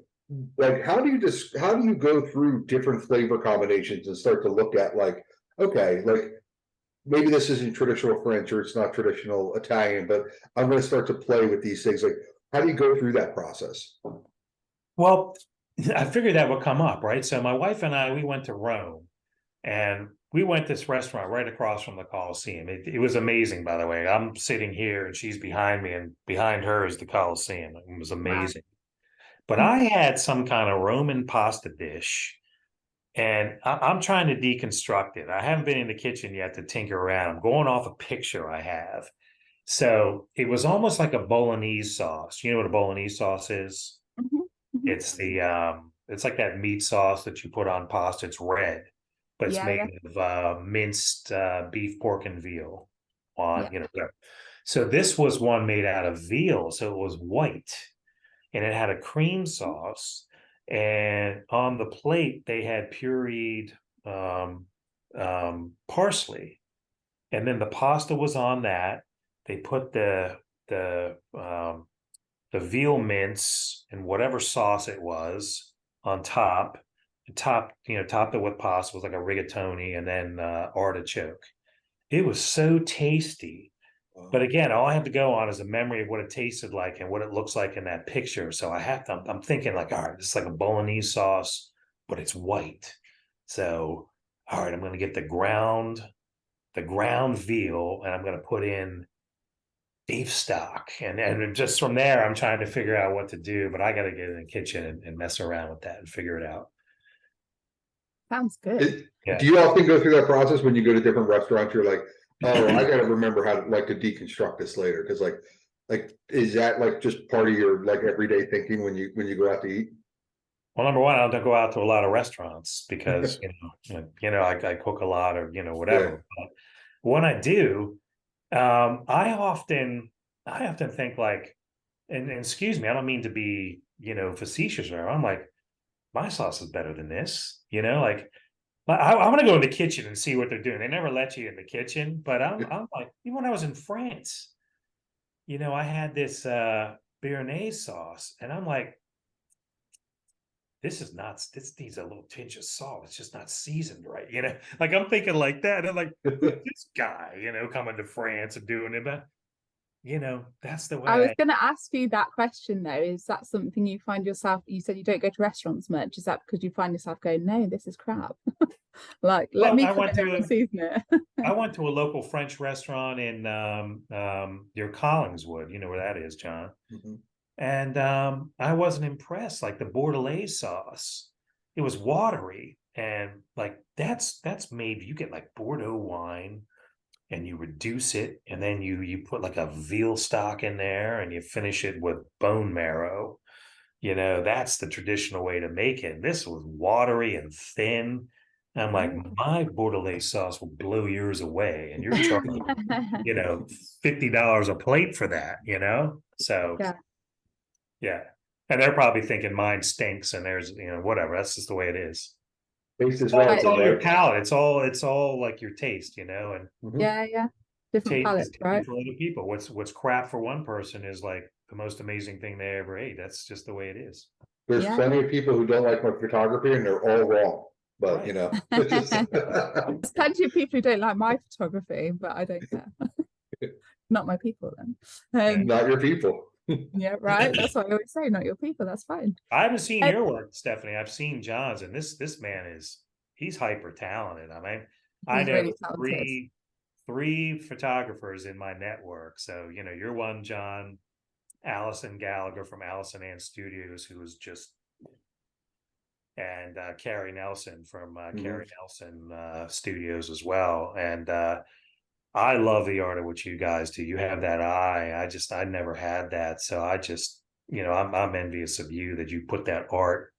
like, how do you go through different flavor combinations and start to look at like, okay, like maybe this isn't traditional French or it's not traditional Italian, but I'm going to start to play with these things. Like, how do you go through that process? Well, I figured that would come up, right? So my wife and I, we went to Rome, and we went to this restaurant right across from the Colosseum. It was amazing, by the way. I'm sitting here and she's behind me, and behind her is the Colosseum. It was Wow. amazing. But I had some kind of Roman pasta dish, and I'm trying to deconstruct it. I haven't been in the kitchen yet to tinker around. I'm going off a picture I have. So it was almost like a bolognese sauce. You know what a bolognese sauce is? Mhm, mhm. It's like that meat sauce that you put on pasta. It's red, but it's Yeah, made yeah, of minced beef, pork, and veal. yeah. Whatever. So this was one made out of veal, so it was white, and it had a cream sauce. And on the plate, they had pureed um, parsley, and then the pasta was on that. They put the veal mince and whatever sauce it was on top, topped it with pasta with like a rigatoni and then artichoke. It was so tasty. But again, all I have to go on is a memory of what it tasted like and what it looks like in that picture. So I'm thinking like, all right, this is like a bolognese sauce, but it's white. So, all right, I'm going to get the ground veal, and I'm going to put in beef stock, and just from there, I'm trying to figure out what to do. But I got to get in the kitchen and mess around with that and figure it out. Sounds good. Do you often go through that process when you go to different restaurants? You're like, oh, I got to remember how to like to deconstruct this later, because like is that like just part of your like everyday thinking when you go out to eat? Well, number one, I don't go out to a lot of restaurants because I cook a lot, or Yeah. whatever. But when I do, I often think like, and excuse me, I don't mean to be facetious, or I'm like, my sauce is better than this. Like I want to go in the kitchen and see what they're doing. They never let you in the kitchen, but I'm like, even when I was in France, I had this béarnaise sauce, and I'm like, this needs a little tinge of salt. It's just not seasoned right. Like I'm thinking like that. And like, who's this guy, coming to France and doing it. But that's the I was way going to ask you that question though. Is that something you find yourself? You said you don't go to restaurants much. Is that because you find yourself going, no, this is crap? Like, let me come in there and season it. I went to a local French restaurant in near Collingswood. You know where that is, John. Mm-hmm. And I wasn't impressed. Like the Bordelaise sauce, it was watery, and like that's made. You get like Bordeaux wine, and you reduce it, and then you put like a veal stock in there, and you finish it with bone marrow. That's the traditional way to make it. This was watery and thin. I'm like, my Bordelaise sauce will blow yours away, and you're charging, $50 a plate for that. So Yeah. yeah. And they're probably thinking mine stinks, and there's, whatever. That's just the way it is. Taste is Well, it's relative, all your right? palate. It's all like your taste, and Mhm. Yeah. Different taste is palettes, different right? for other people. What's crap for one person is like the most amazing thing they ever ate. That's just the way it is. There's Yeah. plenty of people who don't like my photography, and they're all wrong. But Right. it's just There's plenty of people who don't like my photography, but I don't care. Not my people then. not your people. Yeah, right. That's what I always say. Not your people. That's fine. I haven't seen Um, your work, Stephanie. I've seen John's, and this man he's hyper talented. I mean, I he's know really talented. three photographers in my network. So, you're one, John. Allison Gallagher from Allison Ann Studios, who was just and Carrie Nelson from Mhm. Carrie Nelson Studios as well. And I love the art of what you guys do. You have that eye. I never had that. So I just, I'm envious of you that you put that art,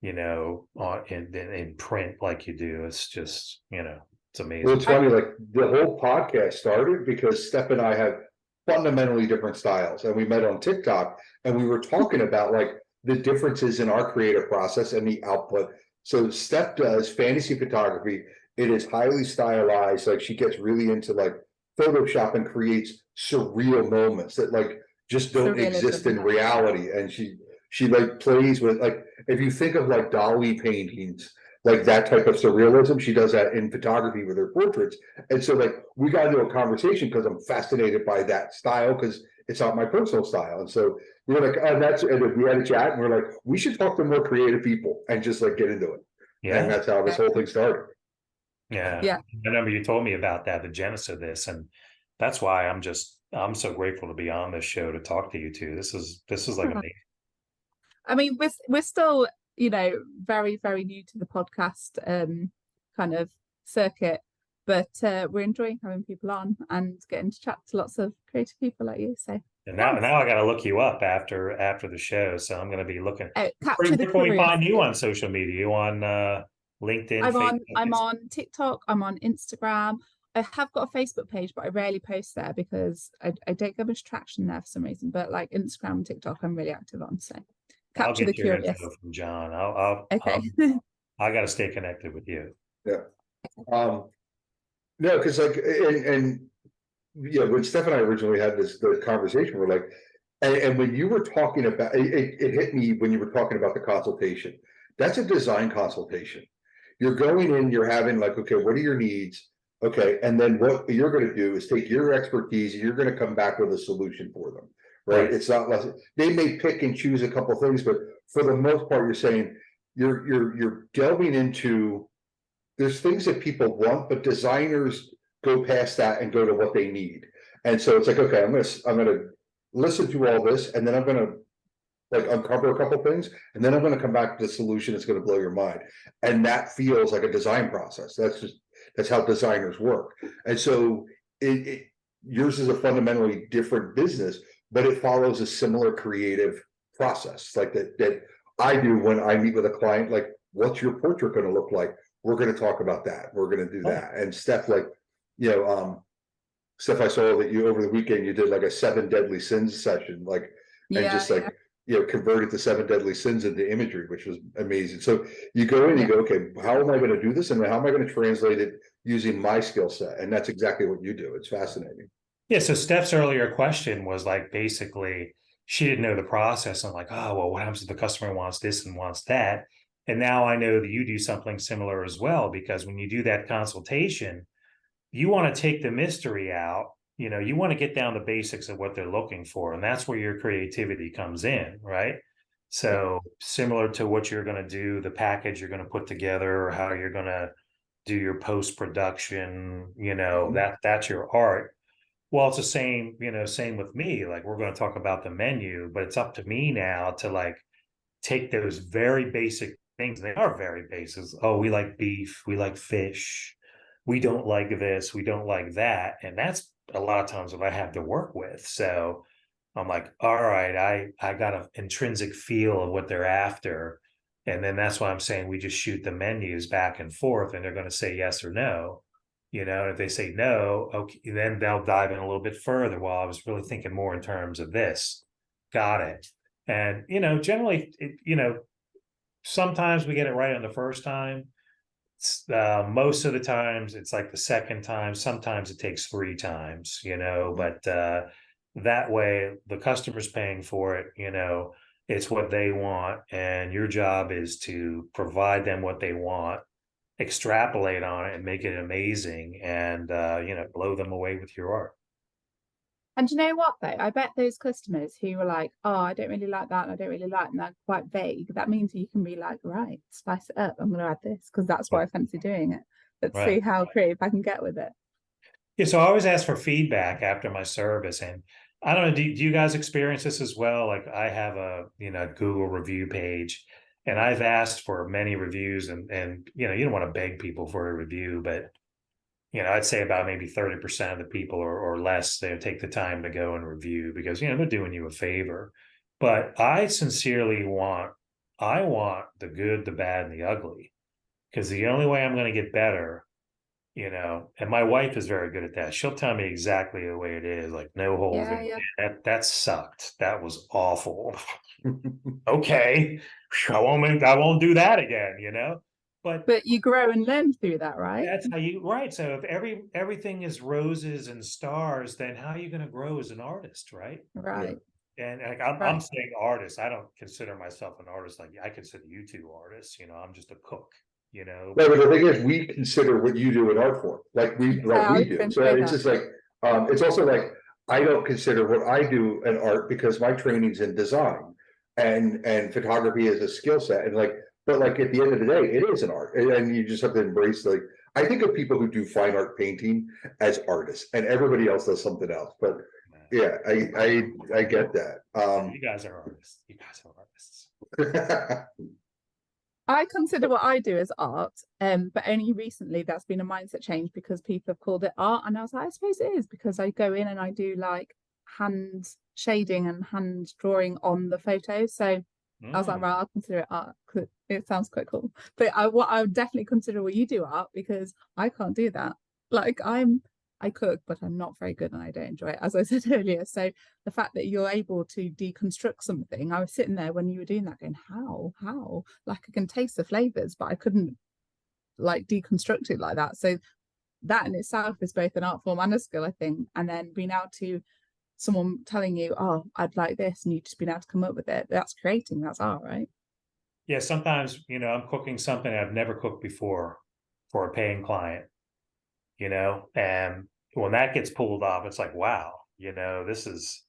on in print like you do. It's just, it's Well, amazing. it's funny, like the whole podcast started because Steph and I have fundamentally different styles, and we met on TikTok, and we were talking about like the differences in our creative process and the output. So Steph does fantasy photography. It is highly stylized. Like she gets really into like Photoshop and creates surreal moments that like just don't exist Surrealism, in reality. And she like plays with like if you think of like Dali paintings, like that type of surrealism. She does that in photography with her portraits. And so like we got into a conversation because I'm fascinated by that style because it's not my personal style. And so we were like, and we had a chat and we are like, we should talk to more creative people and just like get into it. And Yeah. that's how this whole thing started. Yeah. yeah. I remember you told me about that, the genesis of this. And that's why I'm so grateful to be on this show to talk to you two. This is like amazing. I mean, we're still, very, very new to the podcast kind of circuit, but we're enjoying having people on and getting to chat to lots of creative people like you. So And now, thanks. now I got to look you up after the show. So I'm going to be looking. Capture the Where can we curious. find you on social media? You on LinkedIn, Facebook? I'm on TikTok, I'm on Instagram. I have got a Facebook page, but I rarely post there because I don't get much traction there for some reason. But like Instagram and TikTok, I'm really active on. So I'll capture the get your info curious. from John. Okay. I got to stay connected with you. Yeah. No, because like and yeah, when Steph and I originally had the conversation, we're like, and when you were talking about it hit me when you were talking about the consultation. That's a design consultation. You're going in, you're having like, okay, what are your needs? Okay, and then what you're going to do is take your expertise, you're going to come back with a solution for them, right? Right. It's not less, they may pick and choose a couple things, but for the most part, you're saying you're delving into there's things that people want, but designers go past that and go to what they need. And so it's like, okay, I'm gonna listen to all this, and then I'm gonna like uncover a couple things, and then I'm gonna come back to the solution that's gonna blow your mind. And that feels like a design process. That's how designers work. And so yours is a fundamentally different business, but it follows a similar creative process, like that I do when I meet with a client, like, what's your portrait gonna look like? We're gonna talk about that. We're gonna do that. And Steph, like, you know, Steph, I saw that you over the weekend you did like a 7 deadly sins session, like, and Yeah, just like, converted the 7 deadly sins into imagery, which was amazing. So you go in, you yeah. go, okay, how am I going to do this, and how am I going to translate it using my skill set? And that's exactly what you do. It's fascinating. Yeah. So Steph's earlier question was like basically she didn't know the process. I'm like, oh well, what happens if the customer wants this and wants that? And now I know that you do something similar as well, because when you do that consultation, you want to take the mystery out. You want to get down the basics of what they're looking for. And that's where your creativity comes in, right? Yeah. So similar to what you're going to do, the package you're going to put together, or how you're going to do your post-production, that's your art. Well, it's the same with me. Like we're going to talk about the menu, but it's up to me now to like take those very basic things. They are very basic. Oh, we like beef, we like fish, we don't like this, we don't like that. And that's a lot of times what I have to work with. So I'm like, all right, I got an intrinsic feel of what they're after. And then that's why I'm saying we just shoot the menus back and forth and they're going to say yes or no. If they say no, okay, then they'll dive in a little bit further. Well, I was really thinking more in terms of this. Got it. And, generally, sometimes we get it right on the first time. Most of the times it's like the second time. Sometimes it takes 3 times, but that way the customer's paying for it, it's what they want. And your job is to provide them what they want, extrapolate on it and make it amazing and, blow them away with your art. And you know what though? I bet those customers who were like, "Oh, I don't really like that, and I don't really like," and they're quite vague. That means you can be like, "Right, spice it up. I'm going to add this because that's why I fancy doing it. Let's see Right. how creative I can get with it." Yeah, so I always ask for feedback after my service, and I don't know, do you guys experience this as well? Like I have a Google review page, And I've asked for many reviews, and you know, you don't want to beg people for a review, but you know, I'd say about maybe 30% of the people or less, they take the time to go and review because, you know, they're doing you a favor. But I sincerely I want the good, the bad, and the ugly, because the only way I'm going to get better, you know, and my wife is very good at that. She'll tell me exactly the way it is, like no holes Yeah, in yeah. that sucked. That was awful. Okay, I won't do that again, you know. But But you grow and learn through that, right? that's how you right. So if everything is roses and stars, then how are you going to grow as an artist, right? Yeah. Right, And like, I'm right. saying artist. I don't consider myself an artist. Like I consider you two artists. You know, I'm just a cook. You know, No, but the thing is, we consider what you do an art form, like I we was do. going to So say it's that. just like, it's also like, I don't consider what I do an art because my training's in design. And photography is a skill set, and like, but like at the end of the day, it is an art, and you just have to embrace, like, I think of people who do fine art painting as artists, and everybody else does something else, but yeah, I get that. you guys are artists. You guys are artists. I consider what I do as art, but only recently that's been a mindset change because people have called it art, and I was like, I suppose it is because I go in and I do like hand shading and hand drawing on the photos. So I was like, Mm. well, I'll consider it art 'cause it sounds quite cool. But I would definitely consider what you do art because I can't do that. Like I cook, but I'm not very good and I don't enjoy it, as I said earlier. So the fact that you're able to deconstruct something, I was sitting there when you were doing that going, how? Like I can taste the flavors, but I couldn't like deconstruct it like that. So that in itself is both an art form and a skill, I think. And then being able to someone telling you, oh, I'd like this, and you just being able to come up with it, that's creating, that's art, right? Yeah, sometimes, you know, I'm cooking something I've never cooked before for a paying client, you know, and when that gets pulled off, it's like, wow, you know, this is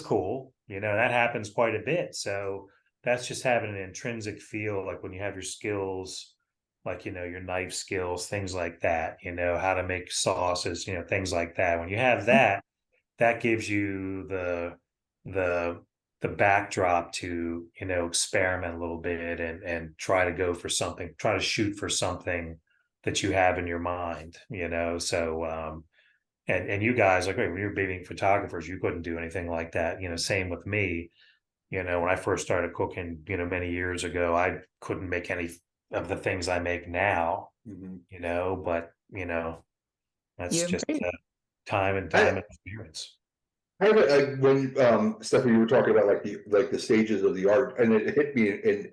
cool. You know, that happens quite a bit. So that's just having an intrinsic feel, like when you have your skills, like, you know, your knife skills, things like that, you know, how to make sauces, you know, things like that. When you have that, that gives you the the backdrop to, you know, experiment a little bit and try to go for something, try to shoot for something that you have in your mind, you know. So and you guys, like when you're being photographers, you couldn't do anything like that, you know. Same with me, you know. When I first started cooking, you know, many years ago, I couldn't make any of the things I make now, Mhm. you know. But you know, that's You just improve. I, time and experience. I have when Stephanie, you were talking about like the stages of the art, and it hit me,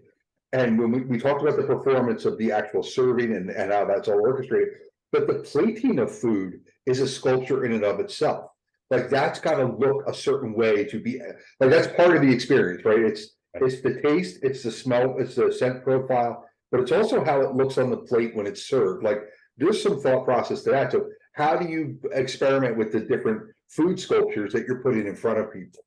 and when we talked about the performance of the actual serving and how that's all orchestrated, but the plating of food is a sculpture in and of itself. Like that's got to look a certain way to be like that's part of the experience, right? It's the taste, it's the smell, it's the scent profile, but it's also how it looks on the plate when it's served. Like there's some thought process to that. So how do you experiment with the different food sculptures that you're putting in front of people?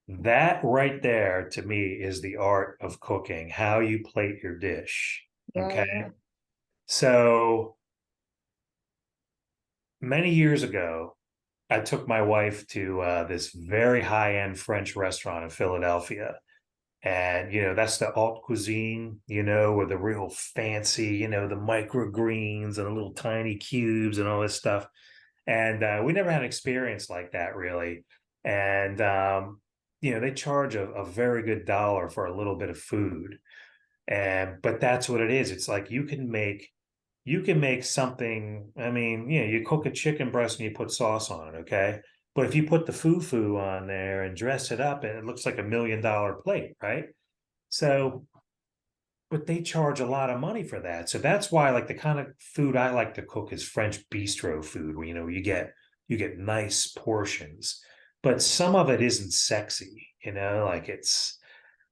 That right there to me is the art of cooking, how you plate your dish. Yeah, Okay. yeah. So many years ago, I took my wife to this very high end French restaurant in Philadelphia. And, you know, that's the haute cuisine, you know, with the real fancy, you know, the microgreens and the little tiny cubes and all this stuff. And we never had an experience like that really. And, you know, they charge a very good dollar for a little bit of food. And, but that's what it is. It's like you can make something. I mean, you know, you cook a chicken breast and you put sauce on it, okay? But if you put the foo-foo on there and dress it up, and it looks like $1 million plate, right? So, but they charge a lot of money for that. So that's why, like, the kind of food I like to cook is French bistro food, where you know you get nice portions, but some of it isn't sexy, you know, like it's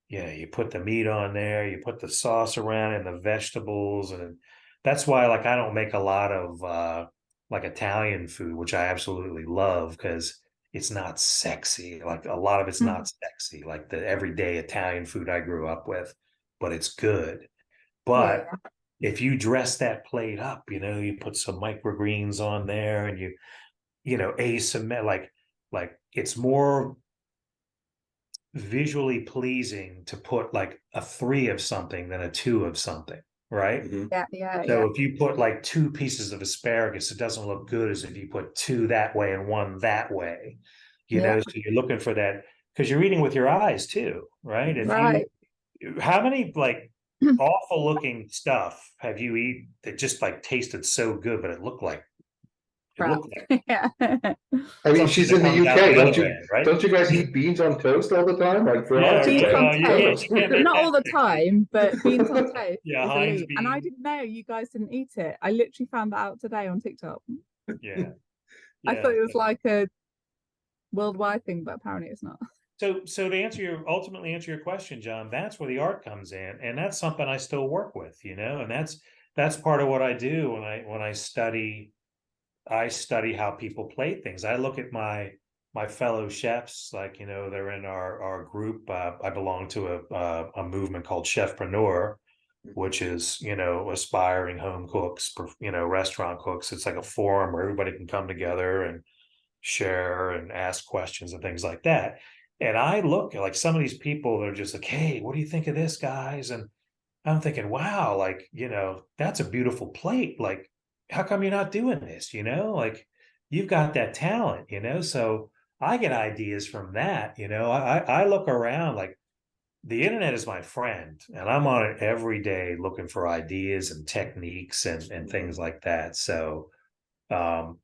yeah, you put the meat on there, you put the sauce around and the vegetables, and that's why like I don't make a lot of like Italian food, which I absolutely love because it's not sexy. Like a lot of it's Mhm. not sexy, like the everyday Italian food I grew up with, but it's good. Yeah, But yeah. if you dress that plate up, you know, you put some microgreens on there and you know, asymmetric like it's more visually pleasing to put like a 3 of something than a 2 of something, right? Mhm. Yeah. So if you put like 2 pieces of asparagus, it doesn't look good as if you put 2 that way and 1 that way. Yeah. So you're looking for that because you're eating with your eyes too, right? If Right. how many like awful looking stuff have you eaten that just like tasted so good, but it Crap. looked like Yeah. I mean, something she's that in the comes out UK. the Don't other you end, right? don't you guys eat beans on toast all the time? Like for Yeah, us, it's Beans right. on like Well, toast. you can't make Not that all the connection. time, but beans on toast Yeah, is Heinz elite. And I beans. didn't know you guys didn't eat it. I literally found that out today on TikTok. Yeah, I thought yeah. it was like a worldwide thing, but apparently it's not. So to ultimately answer your question, John, that's where the art comes in, and that's something I still work with, and that's part of what I do when I study. I study how people play things. I look at my fellow chefs, like they're in our group. I belong to a movement called Chefpreneur, which is aspiring home cooks, restaurant cooks. It's like a forum where everybody can come together and share and ask questions and things like that. And I look at like some of these people that are just like, hey, what do you think of this, guys? And I'm thinking, wow, like, that's a beautiful plate. Like, how come you're not doing this? Like you've got that talent, So I get ideas from that. I look around like the internet is my friend, and I'm on it every day looking for ideas and techniques and things like that. So um,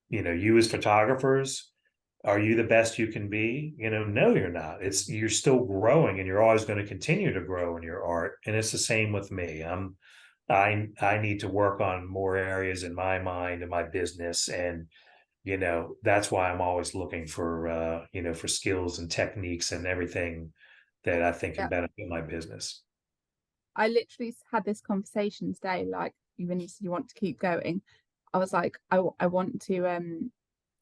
you as photographers, are you the best you can be? No, you're not. You're still growing, and you're always going to continue to grow in your art. And it's the same with me. I need to work on more areas in my mind and my business, and that's why I'm always looking for for skills and techniques and everything that I think can Yeah. benefit my business. I literally had this conversation today, like when you said you want to keep going. I was like, I want to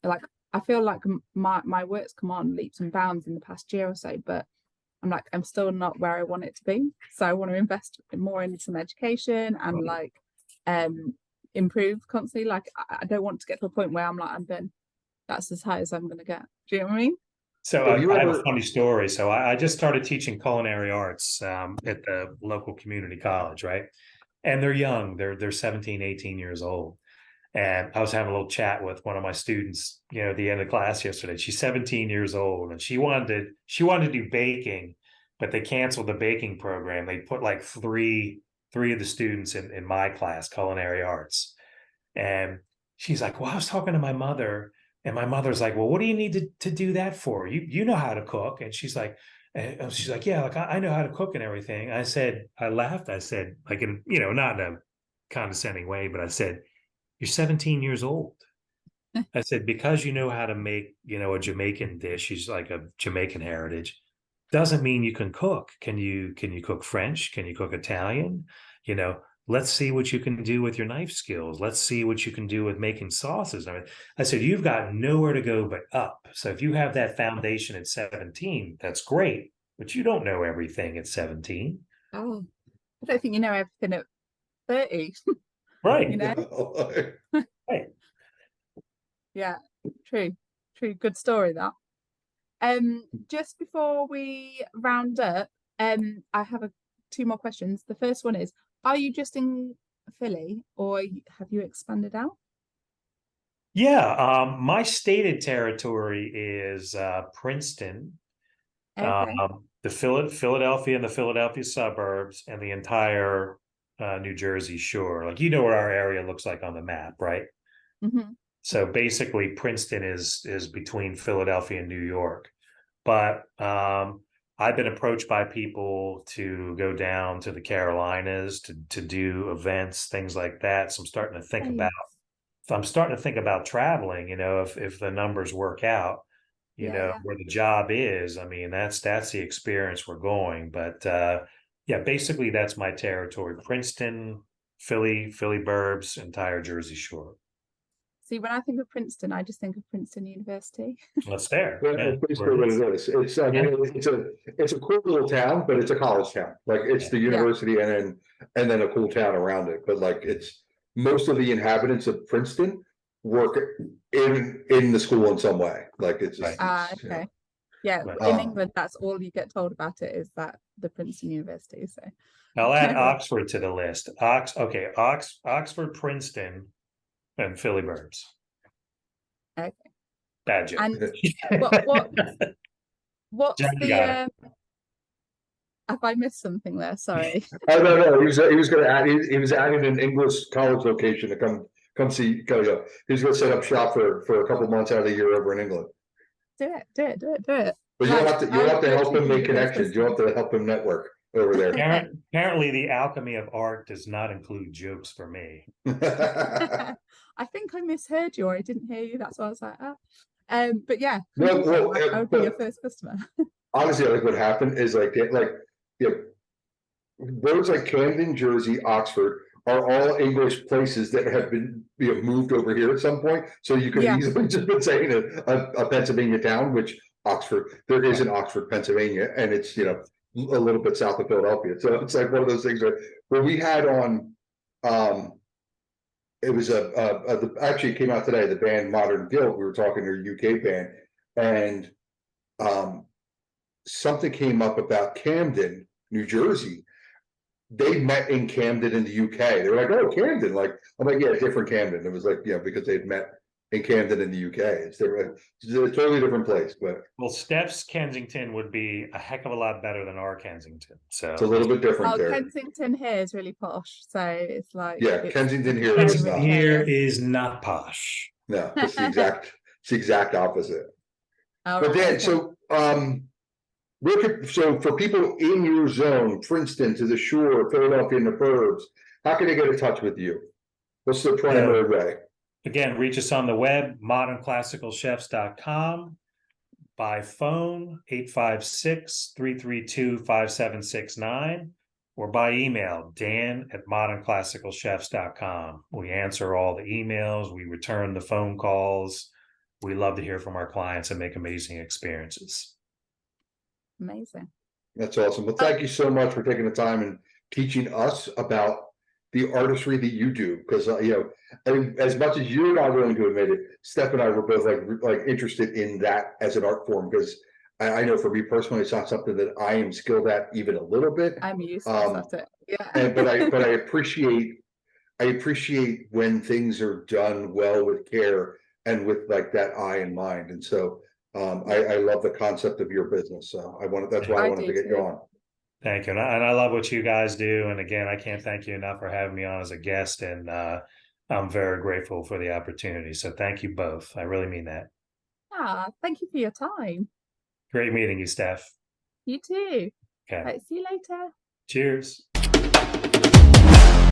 like I feel like my work's come on leaps and bounds in the past year or so, but I'm like I'm still not where I want it to be. So I want to invest more in some education and like improve constantly. Like I don't want to get to a point where I'm like I'm done. That's as high as I'm gonna get. Do you know what I mean? So have you I have a ever funny story. So I just started teaching culinary arts at the local community college, right? And they're young. They're 17, 18 years old. And I was having a little chat with one of my students, at the end of class yesterday. She's 17 years old, and she wanted to do baking, but they canceled the baking program. They put like three of the students in my class, culinary arts. And she's like, well, I was talking to my mother, and my mother's like, well, what do you need to do that for? You know how to cook. And she's like, yeah, like I know how to cook and everything. I laughed. I said, like, not in a condescending way, but I said, you're 17 years old. I said, because you know how to make, a Jamaican dish, she's like a Jamaican heritage, doesn't mean you can cook. Can you cook French? Can you cook Italian? You know, let's see what you can do with your knife skills. Let's see what you can do with making sauces. I said, you've got nowhere to go but up. So if you have that foundation at 17, that's great, but you don't know everything at 17. Oh, I don't think you know everything at 30. Right. You know? Right. Yeah, true. Good story that. Just before we round up, I have two more questions. The first one is, are you just in Philly or have you expanded out? Yeah, my stated territory is Princeton, Okay. the Philadelphia and the Philadelphia suburbs, and the entire New Jersey shore. Like what our area looks like on the map, right? Mm-hmm. So basically, Princeton is between Philadelphia and New York. But I've been approached by people to go down to the Carolinas to do events, things like that. So I'm starting to think about traveling, if the numbers work out, Yeah. where the job is. I mean, that's the experience we're going. But yeah, basically that's my territory. Princeton, Philly burbs, entire Jersey Shore. See, when I think of Princeton, I just think of Princeton University. That's there. Well, Yeah, that's where basically it what is. it is. I mean, it's a cool little town, but it's a college town. Like it's the university and then a cool town around it. But like it's most of the inhabitants of Princeton work in the school in some way. Like it's just Right. it's, Okay. Yeah, But in England, that's all you get told about it is that the Princeton University. So I'll add Oxford to the list. Oxford, Princeton, and Philly Burbs. okay. Bad joke. And what's John, you got it. have I missed something there? Sorry. Oh, no, he was gonna add, he was adding an English college location to come see, he was gonna set up shop for a couple months out of the year over in England. Do it. But Right, you'll have to help literally him be make the first connections, you'll have to help him network over there. Apparently, the alchemy of art does not include jokes for me. I think I misheard you, or I didn't hear you. That's why I was like, but yeah, No, 100%, well, I would be your first customer. Honestly, like what happened is like roads like Camden, Jersey, Oxford are all English places that have been moved over here at some point. So you could Yeah. easily just been saying a Pennsylvania town, which Oxford, there is in Oxford, Pennsylvania, and it's a little bit south of Philadelphia. So it's like one of those things where we had on it was actually it came out today, the band Modern Guild. We were talking to a UK band, and something came up about Camden, New Jersey. They met in Camden in the UK. They were like, "Oh, Camden!" Like, I'm like, "Yeah, different Camden." It was like, because they'd met in Camden in the UK. It's different. It's a totally different place, but Well, Steph's Kensington would be a heck of a lot better than our Kensington. So it's a little bit different Oh, there. Kensington here is really posh, so it's like Yeah, Kensington here very is much not. here is not posh. No, it's the exact opposite. All But right, then, okay. so for people in your zone, Princeton to the shore, Philadelphia and the burbs, how can they get in touch with you? What's the primary way? Again, reach us on the web, modernclassicalchefs.com, by phone, 856-332-5769, or by email, dan@modernclassicalchefs.com. We answer all the emails, we return the phone calls. We love to hear from our clients and make amazing experiences. Amazing. That's awesome. Well, thank you so much for taking the time and teaching us about the artistry that you do. Because as much as you're not willing to admit it, Steph and I were both like interested in that as an art form. Because I know for me personally, it's not something that I am skilled at even a little bit. I'm useless at it. Yeah. But I appreciate when things are done well with care and with like that eye in mind. And so I love the concept of your business. So that's why I wanted to get you on. Thank you. And I love what you guys do. And again, I can't thank you enough for having me on as a guest. And I'm very grateful for the opportunity. So thank you both. I really mean that. Thank you for your time. Great meeting you, Steph. You too. Okay. Right, see you later. Cheers.